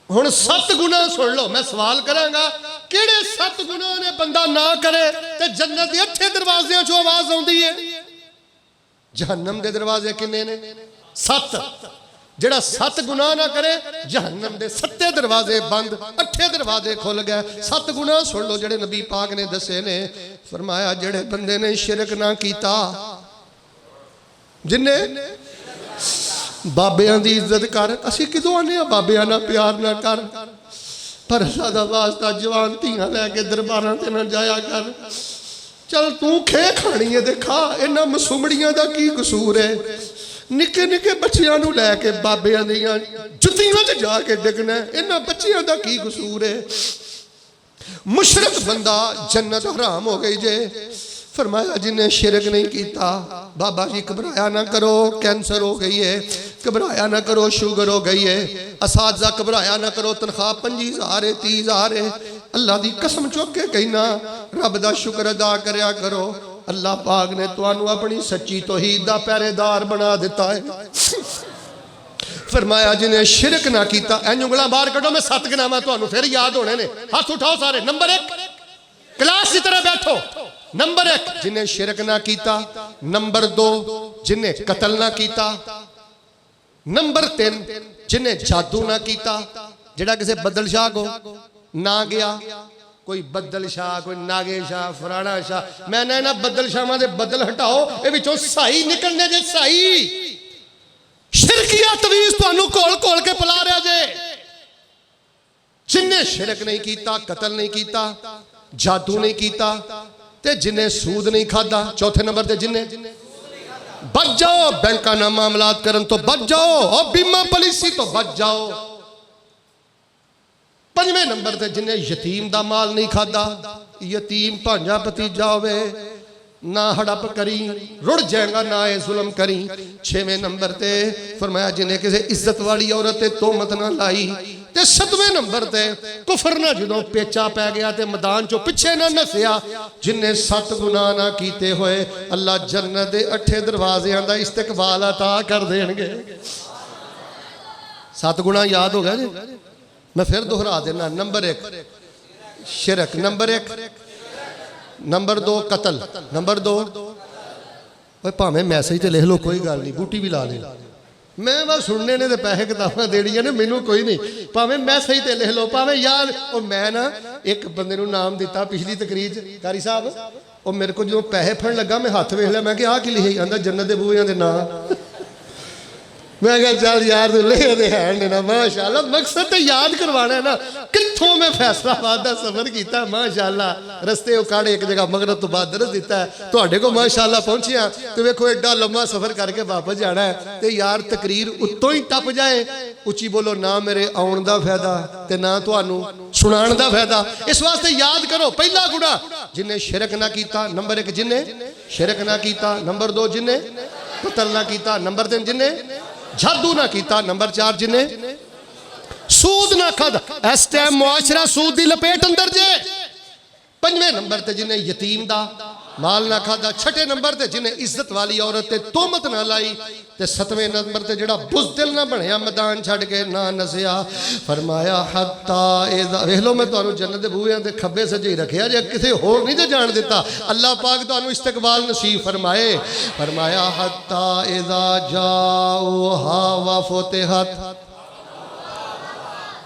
हुण 7 गुनाह सुन लो मैं सवाल करांगा किहड़े 7 गुनाह ने बंदा ना करे ते जन्नत दे 8 दरवाज़ियां चों आवाज़ आउंदी है। जहन्नम दे दरवाजे किन्ने ने 7 जेड़ा 7 गुनाह ना करे जहन्नम दे 7 दरवाजे बंद 8 दरवाजे खुल गए। 7 गुनाह सुन लो जेड़े नबी पाक ने दसे ने। फरमाया जेड़े बंदे ने शिरक ना कीता जिन्हें बाबियां दी इज्जत कर असी किदों आने बाबियां ना प्यार ना कर पर अल्लाह दा वास्ता जवान धीआं लैके दरबारां ते ना जाया कर। चल तू खे खानी है ते खा इन्हां मसूमड़ियां दा की कसूर है। निके निके बच्चियां नू लैके बाबियां दियां जुत्तियां च जाके डिगना इन्हां बच्चियां दा की कसूर है। मुशरक बंदा जन्नत हराम हो गई जे। फरमाया जिन्हें शिरक नहीं किया बाबा जी घबराया ना करो कैंसर हो गई है घबराया ना करो शुगर हो गई है असातिज़ा घबराया ना करो तनख्वाह 25,000 है 30,000 है अल्लाह की कसम चुक के कहना रब दा शुक्र अदा करया करो। अल्लाह पाक ने तुहानू अपनी सच्ची तौहीद दा पहरेदार बना दिता है। फरमाया जिन्हें शिरक ना किया इंज उंगलां बाहर कढो मैं 7 गिनावां तुहानू फिर याद होने ने। हाथ उठाओ सारे। नंबर 1 क्लास की तरह बैठो। नंबर 1 जिन्हें शिरक ना किया। नंबर 2 जिन्हें कतल ना किया। नंबर 3 जिन्हें जादू ना किया जेड़ा किसी बदल शाह को ना गया कोई बदल शाह कोई नागे शाह फराना शाह मैं ना बदल शाह दे बदल हटाओ ये विचों सही निकलने जे सही शिरकिया तवीज तुहानू घोल घोल के पिला रहा जे। जिन्हें शिरक नहीं किया कतल नहीं किया जादू नहीं किया ते जिन्हें सूद नहीं खाता। चौथे नंबर ते जिन्हें बच जाओ बैंका ना मामलात करन तो बच जाओ और बीमा पॉलिसी तो बच जाओ। 5वें नंबर ते जिन्हें यतीम दा माल नहीं खाता यतीम भांजा भतीजा होवे ना हड़प करी रुड़ जाएगा ना ये जुल्म करी। 6वें नंबर ते फरमाया जिन्हें किसी इज्जत वाली औरत ते तोहमत ना लाई ते 7वें नंबर ते कुफर ना जो पेचा पै गया ते मैदान चो पिछे ना नसिया। जिन्हें 7 गुनाह ना कीते हुए अल्लाह जन्नत दे 8 दरवाज़ियां दा इस्तकबाल अता कर देंगे। 7 गुनाह याद हो गया जी मैं फिर दोहरा देना। नंबर 1 शिरक नंबर 1 नंबर 2 कतल नंबर 2 भावें मैसेज तो लिख लो कोई गल नहीं बूटी भी ला ले मैं बस सुनने ने तो पैसे किताबां देनियां ने मैनू कोई नहीं भावें मैसेज तो लिख लो भावें याद। और मैं ना एक बंदे नू नाम दिता पिछली तकरीर कारी साहब और मेरे को जो पैसे फड़न लगा मैं हाथ वेख लिया मैं कि आ की लिखे आंदा जन्नत दे बूहियां दे नाम। मैं कहा चल यार तू लिखे दे है ना माशाअल्लाह मकसद तो याद करवाना है ना। कित्थों मैं फैसलाबाद का सफर किया माशाअल्लाह रस्ते उकाड़े एक जगह मगरब तो बाद दरस दिता है तुहाडे को माशाअल्लाह पहुंचिया तो वेखो एडा लंबा सफर करके वापस जाना है तो यार तकरीर उत्तों ही टप जाए उची बोलो ना मेरे आउण दा फायदा ते ना तुहानू सुनाण दा फायदा। इस वास्ते याद करो पहला गुनाह जिन्हें शिरक ना किया। नंबर 1 जिन्हें शिरक ना किया। नंबर 2 जिन्हें कतल ना किया। नंबर 3 जिन्हें जादू ना किया। नंबर 4 जिन्हें सूद ना खादा। इस टाइम मुआशरा सूद की लपेट अंदर जे। 5वें नंबर ते जिन्हें यतीम दा माल ना खादा। 6ठे नंबर ते जिन्हें इज्जत वाली औरत ते तोहमत ना लाई ते 7वें नंबर ते जिहड़ा बुज़दिल ना बनया मैदान छड़ के ना नसिया। फरमाया हत्ता इज़ा वेख लो मैं तुहानू जन्नत दे बूहियां दे खब्बे सज्जे ही रखिया जे किसे होर नहीं जे जान दिता। अल्लाह पाक तुहानू इस्तकबाल नसीब फरमाए। फरमाया हत्ता इज़ा जाऊहा व फुतिहत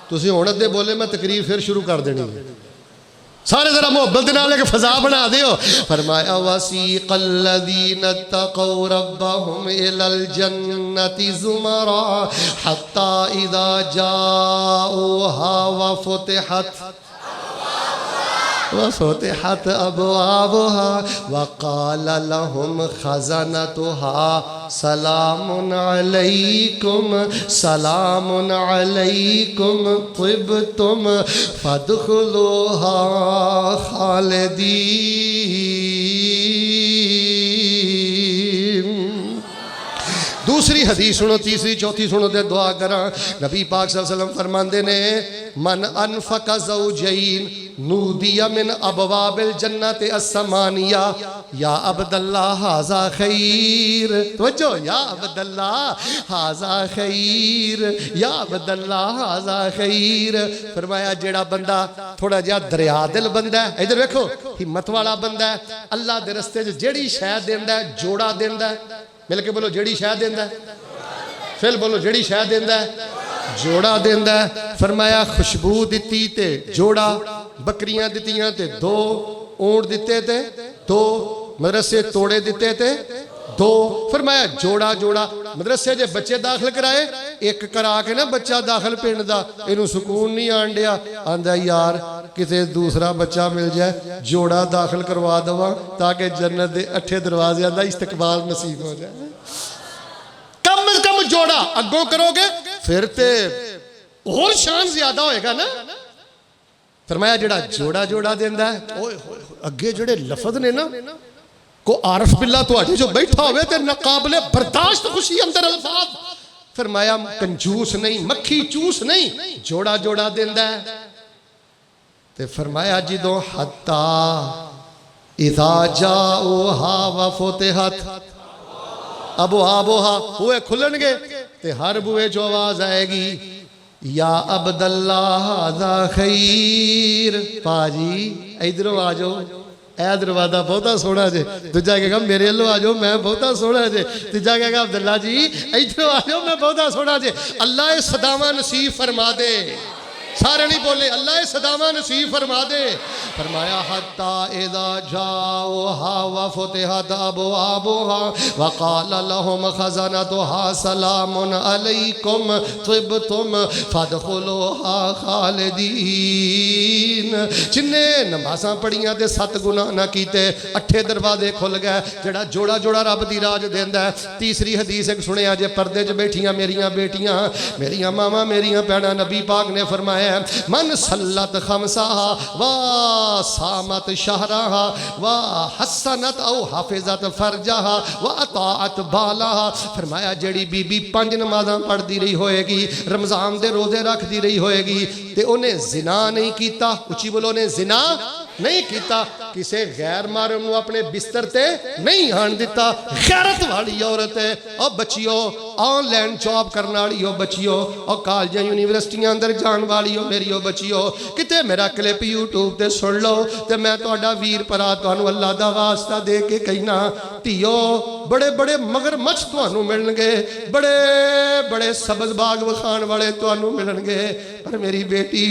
तुसीं हुण अद्धे बोले मैं तकरीर फिर शुरू कर देनी है सारे जरा मोहब्बत दे नाल एक फजा बना दियो। फरमाया वसीक़ल्लज़ीना तक़ौ रब्बहुम इलल जन्नति ज़ुमरा हत्ता इज़ा जाऊहा वफ़ुतिहत अबवाबुहा वक़ाल लहुम ख़ज़नतुहा सलामुन अलैकुम तिब्तुम फ़दख़ुलूहा ख़ालिदीन। दूसरी हदीस सुनो, तीसरी चौथी सुनो ते दुआ करा। नबी पाक सल्लल्लाहु अलैहि वसल्लम फरमाते ने मन अनफक ज़ौजैन नूदिया मिन अबवाबिल जन्नति अस्समानिया या अब्दुल्लाह हाज़ा खैर। तवज्जो, या अब्दुल्लाह हाज़ा खैर, या अब्दुल्लाह हाज़ा खैर। फरमाया जेड़ा बंदा थोड़ा जिहा दरिया दिल बंदा है, इधर देखो हिम्मत वाला बंदा है, अल्लाह दे रस्ते च जेड़ी शै देंदा है, जोड़ा देंदा है, मिल के बोलो जेड़ी शै देंदा है, फिर बोलो जेड़ी शै देंदा है, जोड़ा देंदा है। फरमाया खुशबू दिती ते जोड़ा, बकरियां दितियां ते दो, ऊंट दिते ते दो, मदरसे तोड़े दिते ते दो। फरमाया जोड़ा जोड़ा। मदरसे जे बच्चे दाखिल कराए, एक करा के ना बच्चा दाखिल पिंड दा, इनू सुकून नहीं आन दिया, आंदा यार किसे दूसरा बच्चा मिल जाए, जोड़ा दाखिल करवा दवा ताकि जन्नत दे 8 दरवाज़ियां दा इस्तकबाल नसीब हो जाए। कम से कम जोड़ा अगों करोगे फिर ते और शान ज्यादा होएगा ना। फरमाया जेड़ा जोड़ा जोड़ा देंदा है, ओए होए अगे जेड़े लफज ने ना, को आरफ बिल्ला तुहाडे जो बैठा होवे ते नाकाबिले बर्दाश्त खुशी अंदर अल्फाज। फरमाया कंजूस नहीं, मक्खी चूस नहीं, जोड़ा जोड़ा देंदा है। ते फरमाया जिदों हत्ता इज़ा जाऊहा व फुतिहत अबवाबुहा, बूहे खुलणगे ते हर बूहे जो आवाज आएगी या अब्दुल्लाह हाज़ा खैर। पाजी इधरों आ जाओ, ए दरवाजा बहुता सोहना जे। दूजा कहेगा मेरे लो आ जाओ, मैं बहुता सोहना जे। तीजा कहेगा अब्दुल्ला जी इधरों आ जाओ, मैं बहुता सोहना जे। अल्लाह ये सदावा नसीब फरमा दे। सारे नहीं बोले अल्लाह सदावा नसीब फरमा दे। फरमाया हत्ता इज़ा जाऊहा व फुतिहत अबवाबुहा व क़ाल लहुम ख़ज़नतुहा सलामुन अलैकुम तिब्तुम फ़दख़ुलूहा ख़ालिदीन। जिन्ने नमाज़ां पढ़ियां ते 7 गुनाह ना कीते, 8 दरवाजे खुल गए। जेड़ा जोड़ा जोड़ा रब दी राज देंदा है। तीसरी हदीस एक सुनिया जे, पर्दे च बैठियां मेरियां बेटियां, मेरियां मावां, मेरियां भैणां, नबी पाक ने फरमाया मन सल्लत खमसाहा व सामत शहराहा व हसनत औ हाफिजत फरजाहा व अताअत बालाहा। फरमाया जेड़ी बीबी 5 नमाज़ां पढ़ती रही होएगी, रमज़ान दे रोजे रखती रही होएगी, ते उन्हें जिना नहीं कीता, उची बोलो ने जिना नहीं कीता, किसी गैर मारम नूं अपने बिस्तर ते नहीं आन दिता, गैरत वाली औरत है। और बच्चियों ऑनलाइन जॉब करने वाली हो बच्चियों, और कॉलेज यूनिवर्सिटियां अंदर जान वाली हो मेरी हो बच्चियों, किते मेरा क्लिप यूट्यूब ते सुन लो ते मैं तुहाडा वीर भरा तुहानूं अल्लाह दा वास्ता दे के कहना, धीओ बड़े बड़े मगरमच्छ तुहानूं मिलणगे, बड़े बड़े सब्ज़ बाग विखाण वाले तुहानूं मिलणगे, पर मेरी बेटी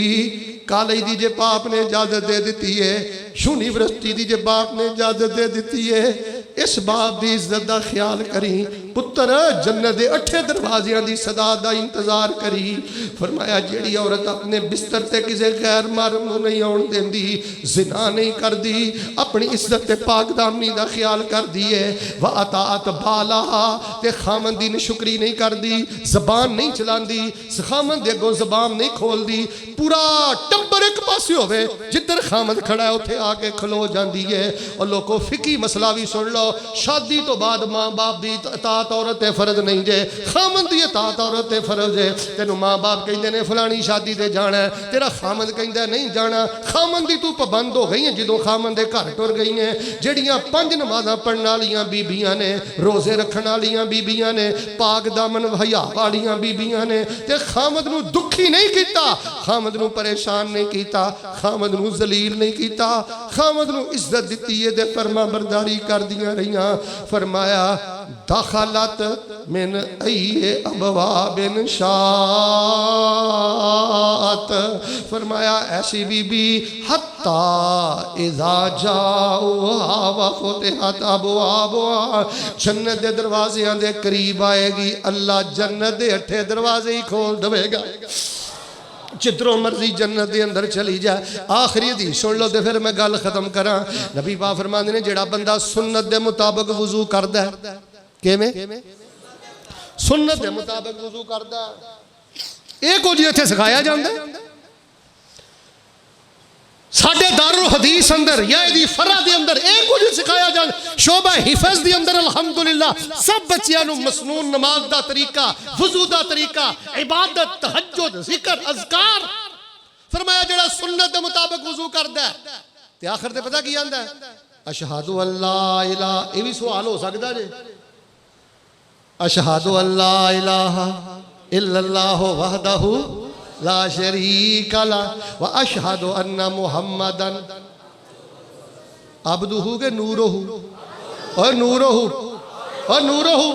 कॉलेज दी जे बाप ने इजाजत दे दी है, यूनिवर्सिटी दी जे बाप ने इजाजत दे दी है, इस बाप की इज्जत का ख्याल करी पुत्र, जन्नत दे 8 दरवाजियां की सदा का इंतजार करी। फरमाया जेड़ी औरत अपने बिस्तर ते किसी गैर मारम नूं नहीं आउण देंदी, जिना नहीं करदी, अपनी इज्जत ते पाकदामनी का ख्याल करदी है, व अताअत बालाहा ते खामन दी शुक्री नहीं करदी, जबान नहीं चलांदी, खामन दे अगों जबान नहीं खोलदी, पूरा टब्बर एक पासे होवे, जिधर खामन खड़ा है उत्थे आके खलो जाती है। और लोगों फिकी मसला भी सुन लो, शादी तो बाद माँ बाप की इताअत औरत फर्ज नहीं जे, खामन की इताअत औरत फर्ज है। तेनू माँ बाप कहते ने फलानी शादी ते जाना है, तेरा खामन कहता नहीं जाना, खामन की तू पाबंद हो गई है जो खामन के घर टुर गई है। जड़ियाँ 5 नमाज़ां पढ़ने वालियां बीबियां ने, रोजे रखने वालियां बीबियां ने, पाक दामन हया वालियां बीबियां ने, ते खामद नूं दुखी नहीं किया, खामद नूं परेशान नहीं किया, खामद नूं जलील नहीं किया, खामद नूं इज्जत दी है ते फरमा बरदारी कर दियां रहियां। फरमाया दखलत मिन अय्ये अबवाबिन शात, फरमाया ऐसी बीबी हत्ता इज़ा जाऊहा व फुतिहत अबवाबुहा, जन्नत दे दरवाज़ियां दे करीब आएगी, अल्लाह जन्नत दे 8 दरवाजे ही खोल देगा। जिधरों मर्जी जन्नत के अंदर चली जाए। आखिरी हदीस सुन लो तो फिर मैं गल खत्म करा। नबी पाक फरमाते ने जेड़ा बंदा सुन्नत के मुताबिक वजू करदा है, किवें सुन्नत के मुताबिक वजू करदा है, ये कुछ इत्थे सिखाया जाता है। साडे दारुल हदीस अंदर या इहदी फरा दे अंदर ये कुछ सिखाया जाता। शोभा हिफज दे अंदर अल्हम्दुलिल्लाह सब बच्चियां नूं मसनून नमाज दा तरीका, वजू दा तरीका, इबादत, तहज्जुद, जिक्र, अज़कार, फरमाया जेड़ा सुन्नत के मुताबिक वजू करदा है ते आखिर ते पता की आंदा है, अशहदु अल्ला इलाहा, ये भी सवाल हो सकदा जे, अशहदु अल्ला इलाहा इल्लल्लाहु वहदहु ला शरीका ला व अशहदु अन्ना मुहम्मदन अब्दुहु के नूरुहु और नूरुहु और नूरुहु,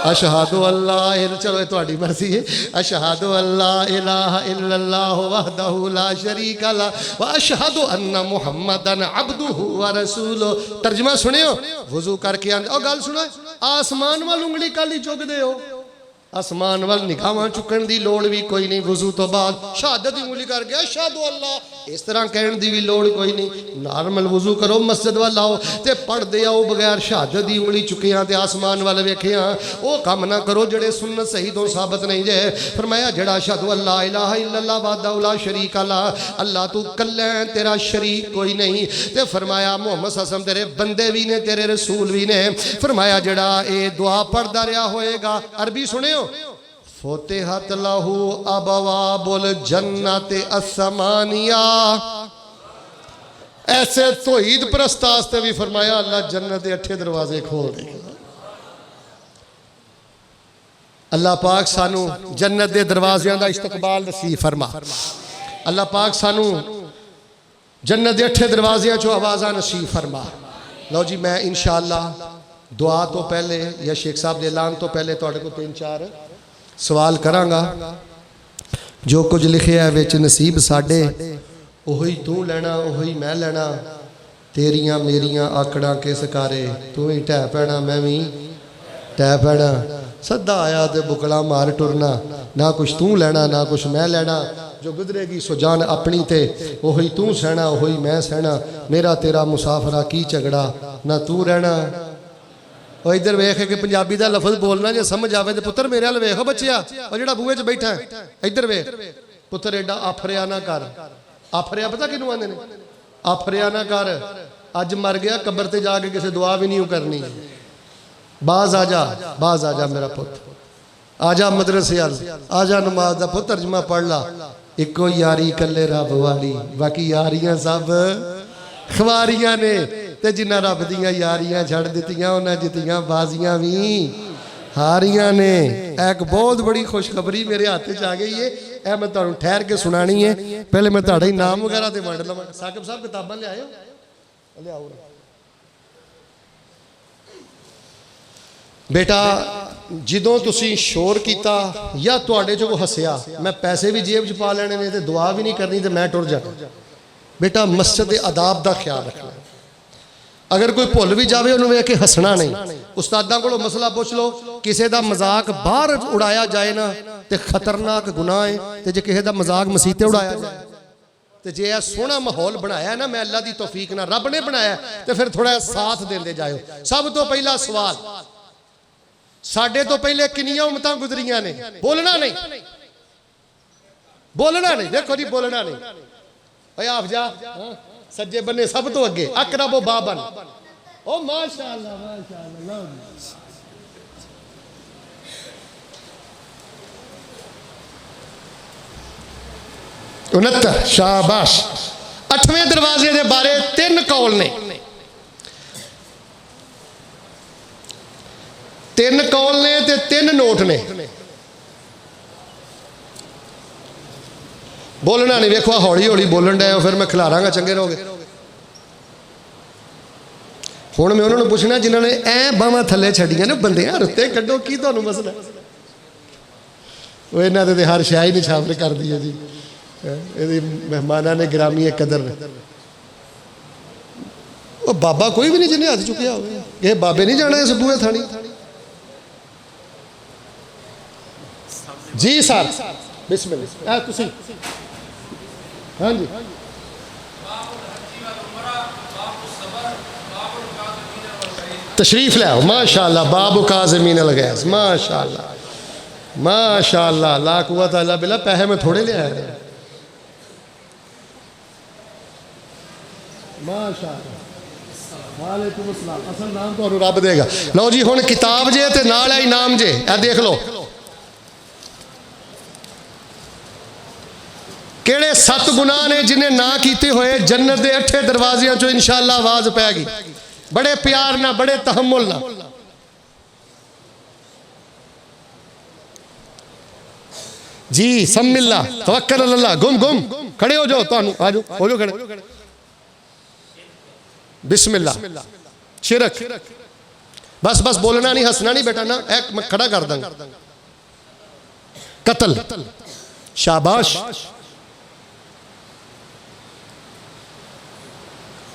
अशहदु अल्लाह, चलो ये तुम्हारी मर्जी है, अशहदु अल्ला इलाहा इल्लल्लाहु वहदहु ला शरीका ला व अशहदु अन्ना मुहम्मदन अब्दुहु व रसूलुहु। तर्जुमा सुनियो, वजू करके आंदे, और गल सुनो, आसमान वाल उंगली काली चुकदे हो, आसमान वाल निगाहां चुकन की लोड़ भी कोई नहीं। वजू तो बाद शहादत की उंगली करके अशहदु अल्लाह, इस तरह कहने की भी लोड़ कोई नहीं। नॉर्मल वजू करो, मस्जिद वाल आओ तो पढ़ते आओ बगैर शहादत की उंगली चुकिया तो आसमान वाल वेखिया, वो काम ना करो जेड़े सुन्नत सही तो साबित नहीं जे। फरमाया जेड़ा अशहदु अल्ला इलाहा इल्लल्लाह वहदहु ला शरीका ला, अल्लाह तू कल्ला है, तेरा शरीक कोई नहीं। तो फरमाया मोहम्मद सल्लल्लाहु अलैहि वसल्लम तेरे बंदे भी ने, तेरे रसूल भी ने। फरमाया जेड़ा ये दुआ पढ़दा रहा होएगा, अरबी सुनियो, फुतिहत लहू अबवाबुल जन्नत अस्समानिया, ऐसे तौहीद परस्त वास्ते भी फरमाया अल्लाह जन्नत के 8 दरवाजे खोल देगा। अल्लाह पाक सानू जन्नत के दरवाज़ियां का इस्तकबाल नसीब फरमा। अल्लाह पाक सानू जन्नत के 8 दरवाज़ियां चो आवाज़ा नसीब फरमा। लो जी, मैं इंशाअल्लाह दुआ तो पहले या शेख साहब के ऐलान तो पहले तुहाडे को 3-4 सवाल करांगा। जो कुछ लिखे है विच नसीब साडे, ओही तू लेना, ओही मैं लेना। तेरियां मेरियां आकड़ां किस कारे, तू ही ढह पैना मैं भी ढह पैना। सदा आया तो बुकला मार टुरना, ना कुछ तू लेना ना कुछ मैं लेना। जो गुजरेगी सो जान अपनी ते, ओही तू सहना ओही मैं सहना। मेरा तेरा मुसाफरा की झगड़ा, ना तू रहना। और इधर वेख के पंजाबी का लफज बोलना जो समझ आवे तो पुत्र मेरे वाल वेखो बच्चिया, और जो बूहे च बैठा है इधर वेख पुत्र, एडा आफरिया ना कर। आफरिया पता किनू आंदे ने? आफरिया ना कर, अज मर गया कबर ते जाके किसी दुआ भी नहीं करनी। बाज आ जा, बाज आ जा मेरा पुत, आ जा मदरसे अल, आ जा नमाज का पुत तर्जमा पढ़ ला। इको यारी कले रब वाली, बाकी यारियां सब खवारियां ने। ते जिन्ना रब दियां यारियां छड़ दित्तियां उन्हां जित्तियां बाजियां भी हारियां ने। एक बहुत बड़ी खुशखबरी मेरे हाथ च आ गई है, यह मैं तुहानूं ठहर के सुनानी है। पहले मैं तुहाडा ही नाम वगैरह ते वंड लवां। साकिब साहब किताबां लिआओ, लिआओ बेटा। जदों तुसीं शोर कीता या तुहाडे चों कोई हसिया, मैं पैसे भी जेब च पा लैणे ने ते दुआ भी नहीं करनी ते मैं टुर जाना। बेटा मस्जिद दे आदाब का ख्याल रखना। अगर कोई भुल भी जाए उन्होंने वेख के हसना नहीं। उस्तादां कोलों मसला पुछ लो, किसी का मजाक बाहर उड़ाया जाए ना तो खतरनाक गुनाह है। तो जे किसी का मजाक मसीते उड़ाया जाए, तो जे यह सोहना माहौल बनाया ना, मैं अल्लाह की तौफीक ना रब ने बनाया, तो फिर थोड़ा साथ देंदे जाओ। सब तो पहला सवाल, साडे तो पहले किनियां उम्मतां गुजरियां ने, बोलना नहीं, बोलना नहीं। देखो जी बोलना नहीं। भाई आप जा सज्जे बन्ने सब तो अगे अकरबो बाबन। ओ माशाअल्लाह माशाअल्लाह। 69 शाबाश। 8वें दरवाजे के बारे 3 कौल ने, 3 कौल ने ते 3 नोट ने। बोलना नहीं। वेखो हौली हौली बोलन डे, फिर मैं खिलारांगा, चंगे रहोगे। हुण मैं उन्होंने पूछना जिन्होंने ऐ बावां थले छड़ियां ने बंदियां रुत्ते कड्डो की तुहानूं मसला वो इन्हां दे हर शाह ही निछावर कर दी है जी ये मेहमाना ने गिरामी कदर ने वो बाबा कोई भी नहीं जिन्हें हाथ चुकया हो ये बाबे नहीं जाना इस बूहे थानी जी सर बिस्मिल्लाह तुसी हाँ जी तशरीफ लाओ माशाअल्लाह बाबु काज़िमीन अल गैज़ माशाअल्लाह माशाअल्लाह ला कुव्वत इल्ला बिल्लाह पैसे में थोड़े ले आए माशाअल्लाह वालेकुम अस्सलाम असल नाम तो रब देगा लो जी हुण किताब जे ते नाल है इनाम जे ए देख लो केड़े 7 गुनाह ने जिन्हें ना कीते हुए जन्नत दे 8 दरवाजियां चो इंशाअल्लाह आवाज पैगी बड़े प्यार ना बड़े तहम्मुल ना जी सम्मिल्ला तवक्कल अल्लाह गुम गुम खड़े हो जाओ तुहानू आ जाओ हो जाओ खड़े बिस्मिल्लाह शिरक बस बस बोलना नहीं हंसना नहीं बेटा ना एक मैं खड़ा कर दूंगा कत्ल शाबाश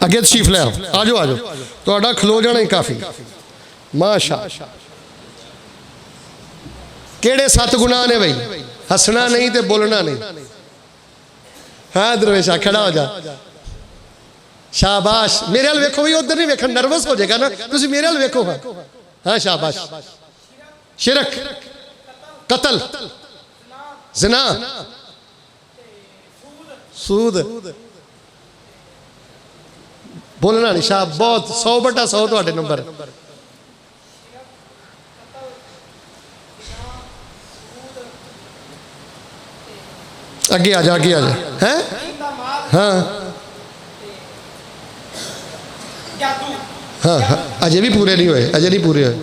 अगे तशरीफ ले आओ आ जाओ तो खलो जाना ही काफ़ी माशा केड़े 7 गुनाह ने भाई हंसना नहीं तो बोलना नहीं हाँ दरवेशा खड़ा हो जा शाबाश मेरे वाल वेखो भी उधर नहीं वेखन नर्वस हो जाएगा ना तुम मेरे वाल वेखो हाँ हाँ शाबाश शिरक कत्ल ज़िना सूद बोलना नहीं शाह बहुत 100/100 ਤੁਹਾਡੇ नंबर आगे आ जा हैं हाँ हाँ हाँ अजय भी पूरे नहीं हुए अजय नहीं पूरे हुए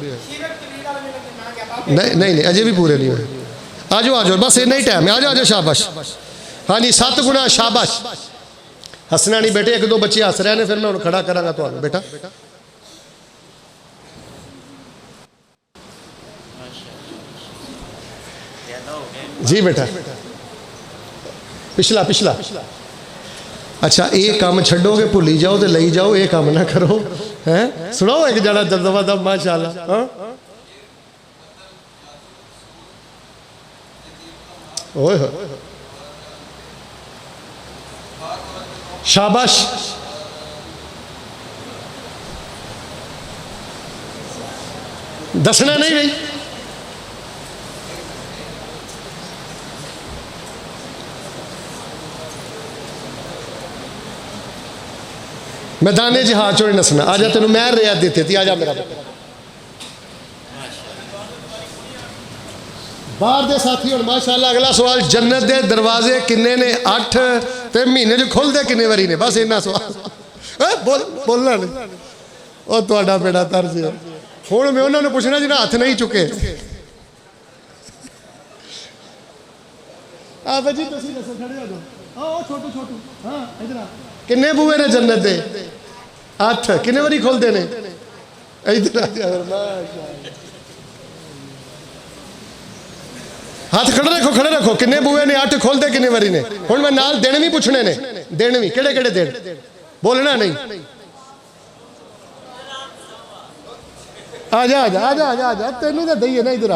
नहीं अजय भी पूरे नहीं हुए आ जाओ बस इतना ही टाइम है आ जाओ शाबाश हाँ जी 7 गुना शाबाश हंसना नहीं बेटे 1-2 बच्चे हंस रहे हैं फिर मैं खड़ा करांगा तो बेटा जी बेटा पिछला अच्छा ये काम छड़ोगे भुली जाओ तो ले जाओ ये काम ना करो हैं सुनाओ एक जना दबदबा दब माशाअल्लाह हाँ ओए शाबाश दसना नहीं भाई मैदाने जहाज चोरी नसना आजा तेन मैं रियायत देती थी आजा मेरा बाहर दे साथी और माशाअल्लाह अगला सवाल जन्नत दे दरवाजे किन्ने ने 8 ते महीने च खुलते किन्ने बारी ने बस इन्ना सवाल बोलना नहीं वो तुहाडा बेड़ा तर्ज है हुण मैं उन्होंने पूछना जिन्हें हाथ नहीं चुके जी तुसीं दसो खड़े हो जाओ आओ छोटू हाँ इधर आ किन्ने बूहे ने जन्नत दे 8 किन्ने बारी खुलते ने इधर आ जा हाथ खड़े रखो किन्ने बूहे ने 8 खोलते किन्ने बारी ने हुण मैं नाल दिन भी पूछने ने दिन भी केड़े दिन बोलना नहीं आजा तेनू तो दईए ना इधर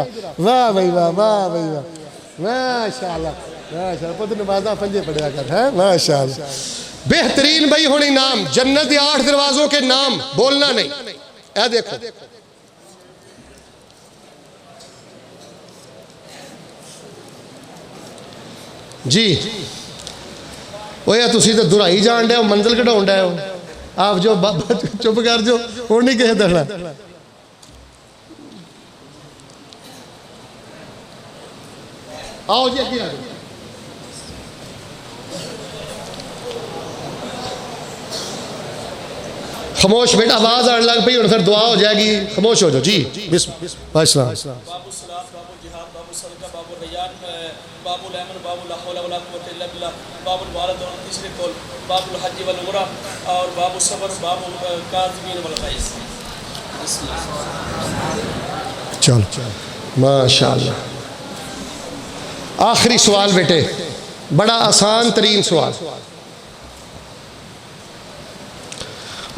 वाह भाई वाह माशाअल्लाह पुत्र नमाज़ा 5 पढ़िया कर है माशाअल्लाह बेहतरीन भाई हुण इनाम जन्नत 8 दरवाजों के नाम बोलना नहीं ए देखो जी ओए तुसी तो दुराई जान डे मंजिल कढ़ाउण डे हो आप जो बाबा चुप कर जो हुण नहीं किसे दसना आओ जी अगे आ जाओ खामोश बेटा आवाज आने लग पई फिर दुआ हो जाएगी खामोश हो जाओ जी बिस्मिल्लाह बाबुल अमन बाबुल हौला वला कुव्वता इल्ला बिल्लाह बाबुल वालद और तीसरे कौल बाबुल हज वल उमरा और बाबुल सबर बाबुल काज़िमीन वल गैज़ चलो माशाअल्लाह। आखिरी सवाल बेटे, बड़ा आसान तरीन सवाल।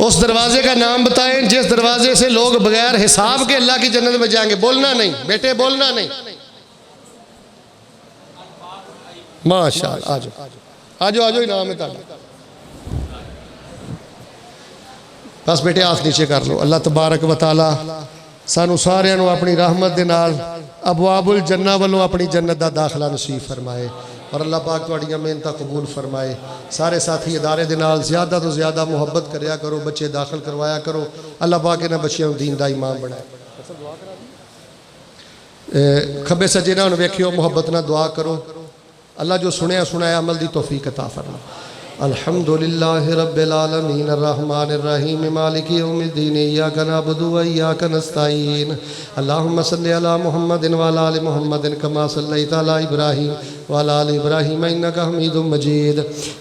उस दरवाजे का नाम बताएं जिस दरवाजे से लोग बगैर हिसाब के अल्लाह की जन्नत में जाएंगे। बोलना नहीं बेटे, बोलना नहीं। माशाअल्लाह, आजो आजो आजो, इनाम है ताला। बस बेटे हाथ नीचे कर लो। अल्लाह तबारक व तआला सानू सारिਆਂ ਨੂੰ अपनी रहमत ਦੇ ਨਾਲ अबवाबुल जन्ना ਵੱਲੋਂ अपनी जन्नत ਦਾ दाखला नसीब फरमाए और अल्लाह पाक तुहाड़ियां मेहनतां कबूल फरमाए। सारे साथी इदारे दे नाल ज़्यादा तो ज़्यादा मुहब्बत करया करो, बच्चे दाखिल करवाया करो। अल्लाह पाक इन्हां बच्चों नूं दीन दा इमाम बनाए। खब्बे सज्जे नाल वेखियो, मुहब्बत नाल दुआ करो। अल्लाह जो सुनया सुनाया अमल दी तौफीक अता फरमा। अल्हम्दुलिल्लाहि रब्बिल आलमीन अर्रहमानिर रहीम मालिकि यौमिद्दीन इय्याका नअबुदु व इय्याका नस्तईन अल्लाहुम्मा सल्लि अला मुहम्मदिन व अला आलि मुहम्मदिन कमा सल्लैता अला इब्राहीम व अला आलि इब्राहीम इन्नका हमीदुम मजीद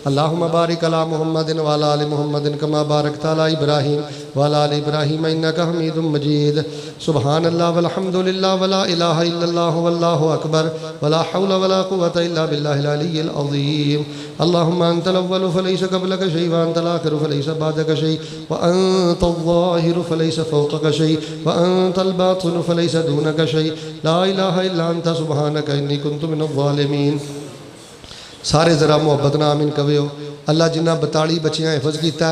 अल्लाहुम्मा बारिक अला मुहम्मदिन व अला आलि मुहम्मदिन कमा बारकता अला इब्राहीम व अला आलि इब्राहीम इन्नका हमीदुम मजीद सुबहानल्लाह वल्हम्दुलिल्लाह व ला इलाहा इल्लल्लाह वल्लाहु अकबर व ला हौला व ला कुव्वता इल्ला बिल्लाहिल अलिय्यिल अज़ीम अल्लाहुम्मा अंतल अव्वलु फलैस क़ब्लक शै व अंतल आखिरु फलैस बअदक शै व अंतल ज़ाहिरु फलैस फ़ौक़क शै व अंतल बातिनु फलैस दूनक शै ला इलाहा इल्ला अंता सुब्हानक इन्नी कुन्तु मिनज़ ज़ालिमीन। सारे जरा मुहब्बत नाल आमीन कहियो। अल्लाह जिन्ना 42 बच्चियां हिफज कीता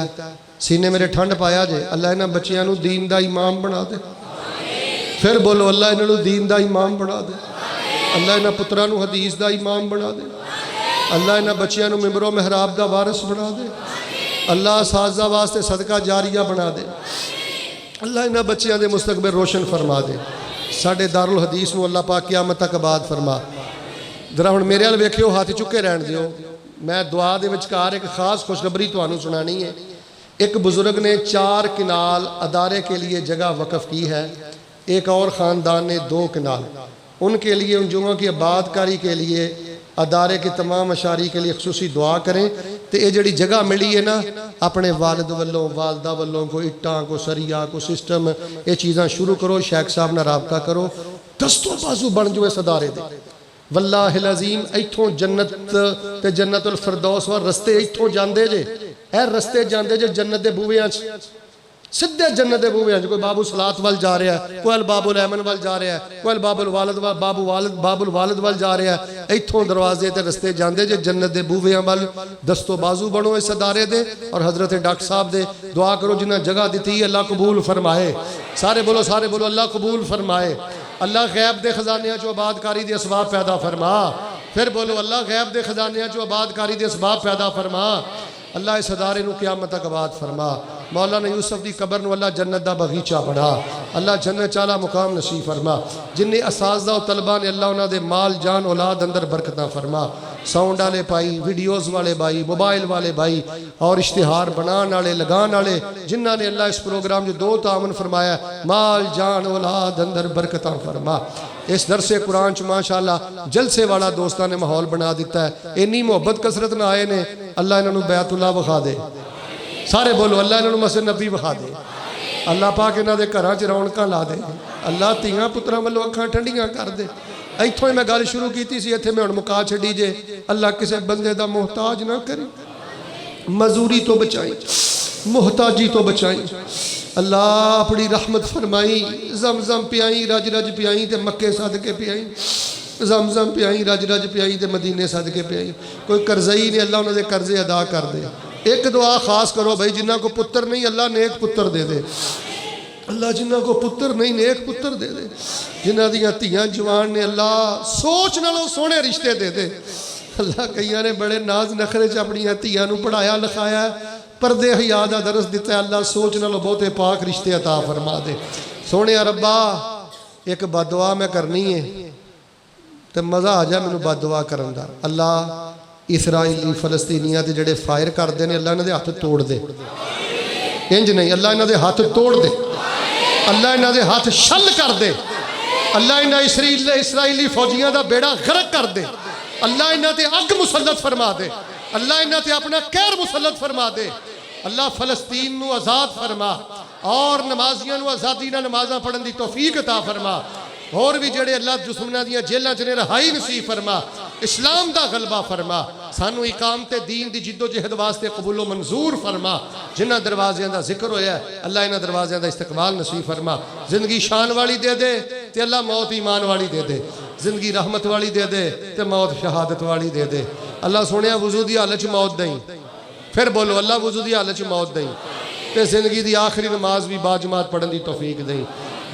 सीने मेरे ठंड पाया जे, अल्लाह इन्हां बच्चियां नूं दीन दा इमाम बना दे। फिर बोलो, अल्लाह इन्हां नूं दीन दा इमाम बना दे। अल्लाह इन्हां पुत्रां नूं हदीस दा इमाम बना दे। अल्लाह इन्हां बच्चियां नूं मिंबरो महराब दा वारिस बना दे। अल्लाह साजा वास्ते सदका जारिया बना दे। अल्लाह इन्हां बच्चियां दे मुस्तकबिल रोशन फरमा दे। साडे दारुल हदीस नूं अल्लाह पाक क़यामत तक आबाद फरमा। जरा हुण मेरे वाल वेखियो, हाथ चुके रहन दिओ। मैं दुआ दे विचकार एक खास खुशखबरी तुहानूं सुनानी है। एक बुजुर्ग ने 4 किनाल अदारे के लिए जगह वक़फ़ की है। एक और ख़ानदान ने 2 किनाल। उनके लिए, उन जुओं की आबादकारी के लिए अदारे की तमाम अशारी के लिए खसूसी दुआ करें। तो ये जी जगह मिली है ना, अपने वालिद वालों वालदा वालों को इट्टां को सरिया को सिस्टम ये चीज़ां शुरू करो। शेख साहब नाल राबता करो, दस्तों बाजू बन जाओ इस अदारे दे। वल्लाहिल अज़ीम इत्थों जन्नत ते जन्नतुल फिरदौस वा रस्ते इत्थों जांदे जे। ए रस्ते जांदे जे जन्नत दे बूहियां च, सीधे जन्नत के बूहे। कोई बाबू सलात वाल जा रहा है, कोई अल बाबुल ऐमन वाल जा रहा है, कोई अल बाबुल वालिद बाबुल वालिद वाल जा रहा है। इत्थों दरवाजे ते रस्ते जांदे जे जन्नत के बूहियां वाल। दस्तो बाजू बनो इस अदारे दे और हजरत डॉक्टर साहब दे दुआ करो जिन्हें जगह दी अल्लाह कबूल फरमाए। सारे बोलो अल्लाह कबूल फरमाए। अल्लाह गैब दे खजानियां चो आबादकारी दे असबाब पैदा फरमा। फिर बोलो अल्लाह गैब दे खजानियां चो आबादकारी दे असबाब पैदा फरमा। अल्लाह इस अदारे नूं क़यामत तक आबाद फरमा। मौलाना यूसुफ की कबर नूं अल्लाह जन्नत दा बगीचा बना। अल्लाह जन्नत चाला मुकाम नसीब फरमा। जिन्हें असाज़ा और तलबा ने अल्लाह उन्हां दे माल जान औलाद अंदर बरकतां फरमा। साउंड वाले भाई, वीडियोज़ वाले भाई, मोबाइल वाले भाई और इश्तिहार बनाने वाले लगाने वाले जिन्होंने अल्लाह इस प्रोग्राम जो 2 तामन फरमाया, माल जान औलाद अंदर बरकतां फरमा। इस दरसे कुरान च माशाअल्लाह जलसे वाला दोस्तां ने माहौल बना दिता है। इन्नी मोहब्बत कसरत न आए ने, अल्लाह इन्होंने बैतुल्लाह विखा दे। सारे बोलो अल्लाह इन्होंने मस्जिद नबी विखा दे। अल्लाह पाक इन्हों के घर च रौनकां ला दे। अल्लाह धीआं पुत्रां वालों अखां ठंडियां कर दे। इत्थों ही मैं गल शुरू की सी, इत्थे मैं हुण मुका छड्डी जे। अल्लाह किसी बंदे दा मोहताज ना करे, मजूरी तो बचाई, मोहताजी तो बचाई। अल्लाह अपनी रहमत फरमाई। जमजम पियाई, रज रज पियाई ते मक्के सदके पियाई। जमजम पियाई, रज रज पियाई ते मदीने सदके पियाई। कोई कर्जई ने, अल्लाह उन्होंने कर्जे अदा कर दे। एक दुआ खास करो भाई, जिन्हों को पुत्र नहीं अल्लाह नेक पुत्र दे दे। अल्लाह जिन्हों को पुत्र नहीं नेक पुत्र दे दे। जिन्हों दियां धीआं जवान ने अल्लाह सोच नालों सोहने रिश्ते दे दे। अल्लाह कईयां ने बड़े नाज नखरे च अपनियां धीआं नूं पढ़ाया लिखाया, पर्दे हया दा दरस दिता। अल्लाह सोच नालों बहुते पाक रिश्ते अता फरमा दे। सोहणे रब्बा एक बददुआ मैं करनी है तो मज़ा आ जा मैनूं बददुआ करन दा। अल्लाह इसराइली फलस्तीनियां दे जिहड़े फायर करते हैं, अल्लाह इन्हां दे हत्थ तोड़ दे। इंज नहीं, अल्लाह इन्हां दे हत्थ तोड़ दे। अल्लाह इन्हां दे हत्थ छल कर दे। अल्लाह इन्हां इसराइली फौजियां दा बेड़ा गर्क कर दे। अल्लाह इन्हां ते अग मुसल्लत फरमा दे। अल्लाह इन्हां ते अपना कहर मुसल्लत फरमा दे। अल्लाह फलस्तीन नूं आज़ाद फरमा। और नमाजियां नूं आज़ादी नाल नमाज़ां पढ़न दी तौफीक अता फरमा। और भी जेड़े अल्लाह दुश्मनां दियां जेलां च ने रहाई नसीब फरमा। इस्लाम दा गलबा फरमा। सानू इकामते दीन दी जिद्दोजहद वास्ते कबूलो मंजूर फरमा। जिन्हां दरवाज़ियां दा जिक्र होया अल्लाह इन्हां दरवाज़ियां दा इस्तकबाल नसीब फरमा। जिंदगी शान वाली दे दे ते अल्लाह मौत ईमान वाली दे दे। जिंदगी रहमत वाली दे दे ते मौत शहादत वाली दे दे। अल्लाह सुनिया वुजू दी हालत च मौत दई। फिर बोलो अल्लाह वुजू दी हालत च मौत दई ते जिंदगी दी आखिरी नमाज भी बाजमात पढ़न दी तौफीक दई।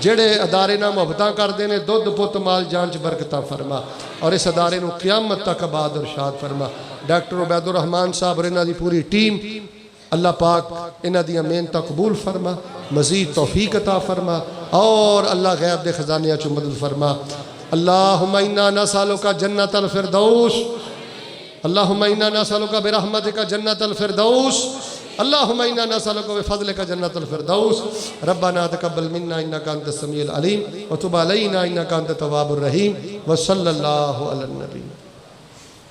जेड़े अदारे नाल मुहब्बतां करदे ने दुध पुत माल जान च बरकतां फरमा और इस अदारे नूं क़यामत तक आबाद और शाद फरमा। डॉक्टर उबैदुर रहमान साहब और इन्हां दी पूरी टीम अल्लाह पाक इन्हां दियां मेहनतां कबूल फरमा। मज़ीद तौफीक अता फरमा और अल्लाह गैब दे खजानियां चों मदद फरमा। अल्लाहुम्मा इन्ना नसअलुका जन्नतल फिरदौस। अल्लाहुम्मा इन्ना नसअलुका बिरहमतिका जन्नतल फिरदौस। अल्लाहुम्मा इन्ना नसअलुका बिफज़लिका जन्नतल फिरदौस। रब्बना तक़ब्बल मिन्ना इन्नका अंतस समीउल अलीम व तुब अलैना इन्नका अंतत तव्वाबुर रहीम व सल्लल्लाहु अला नबी।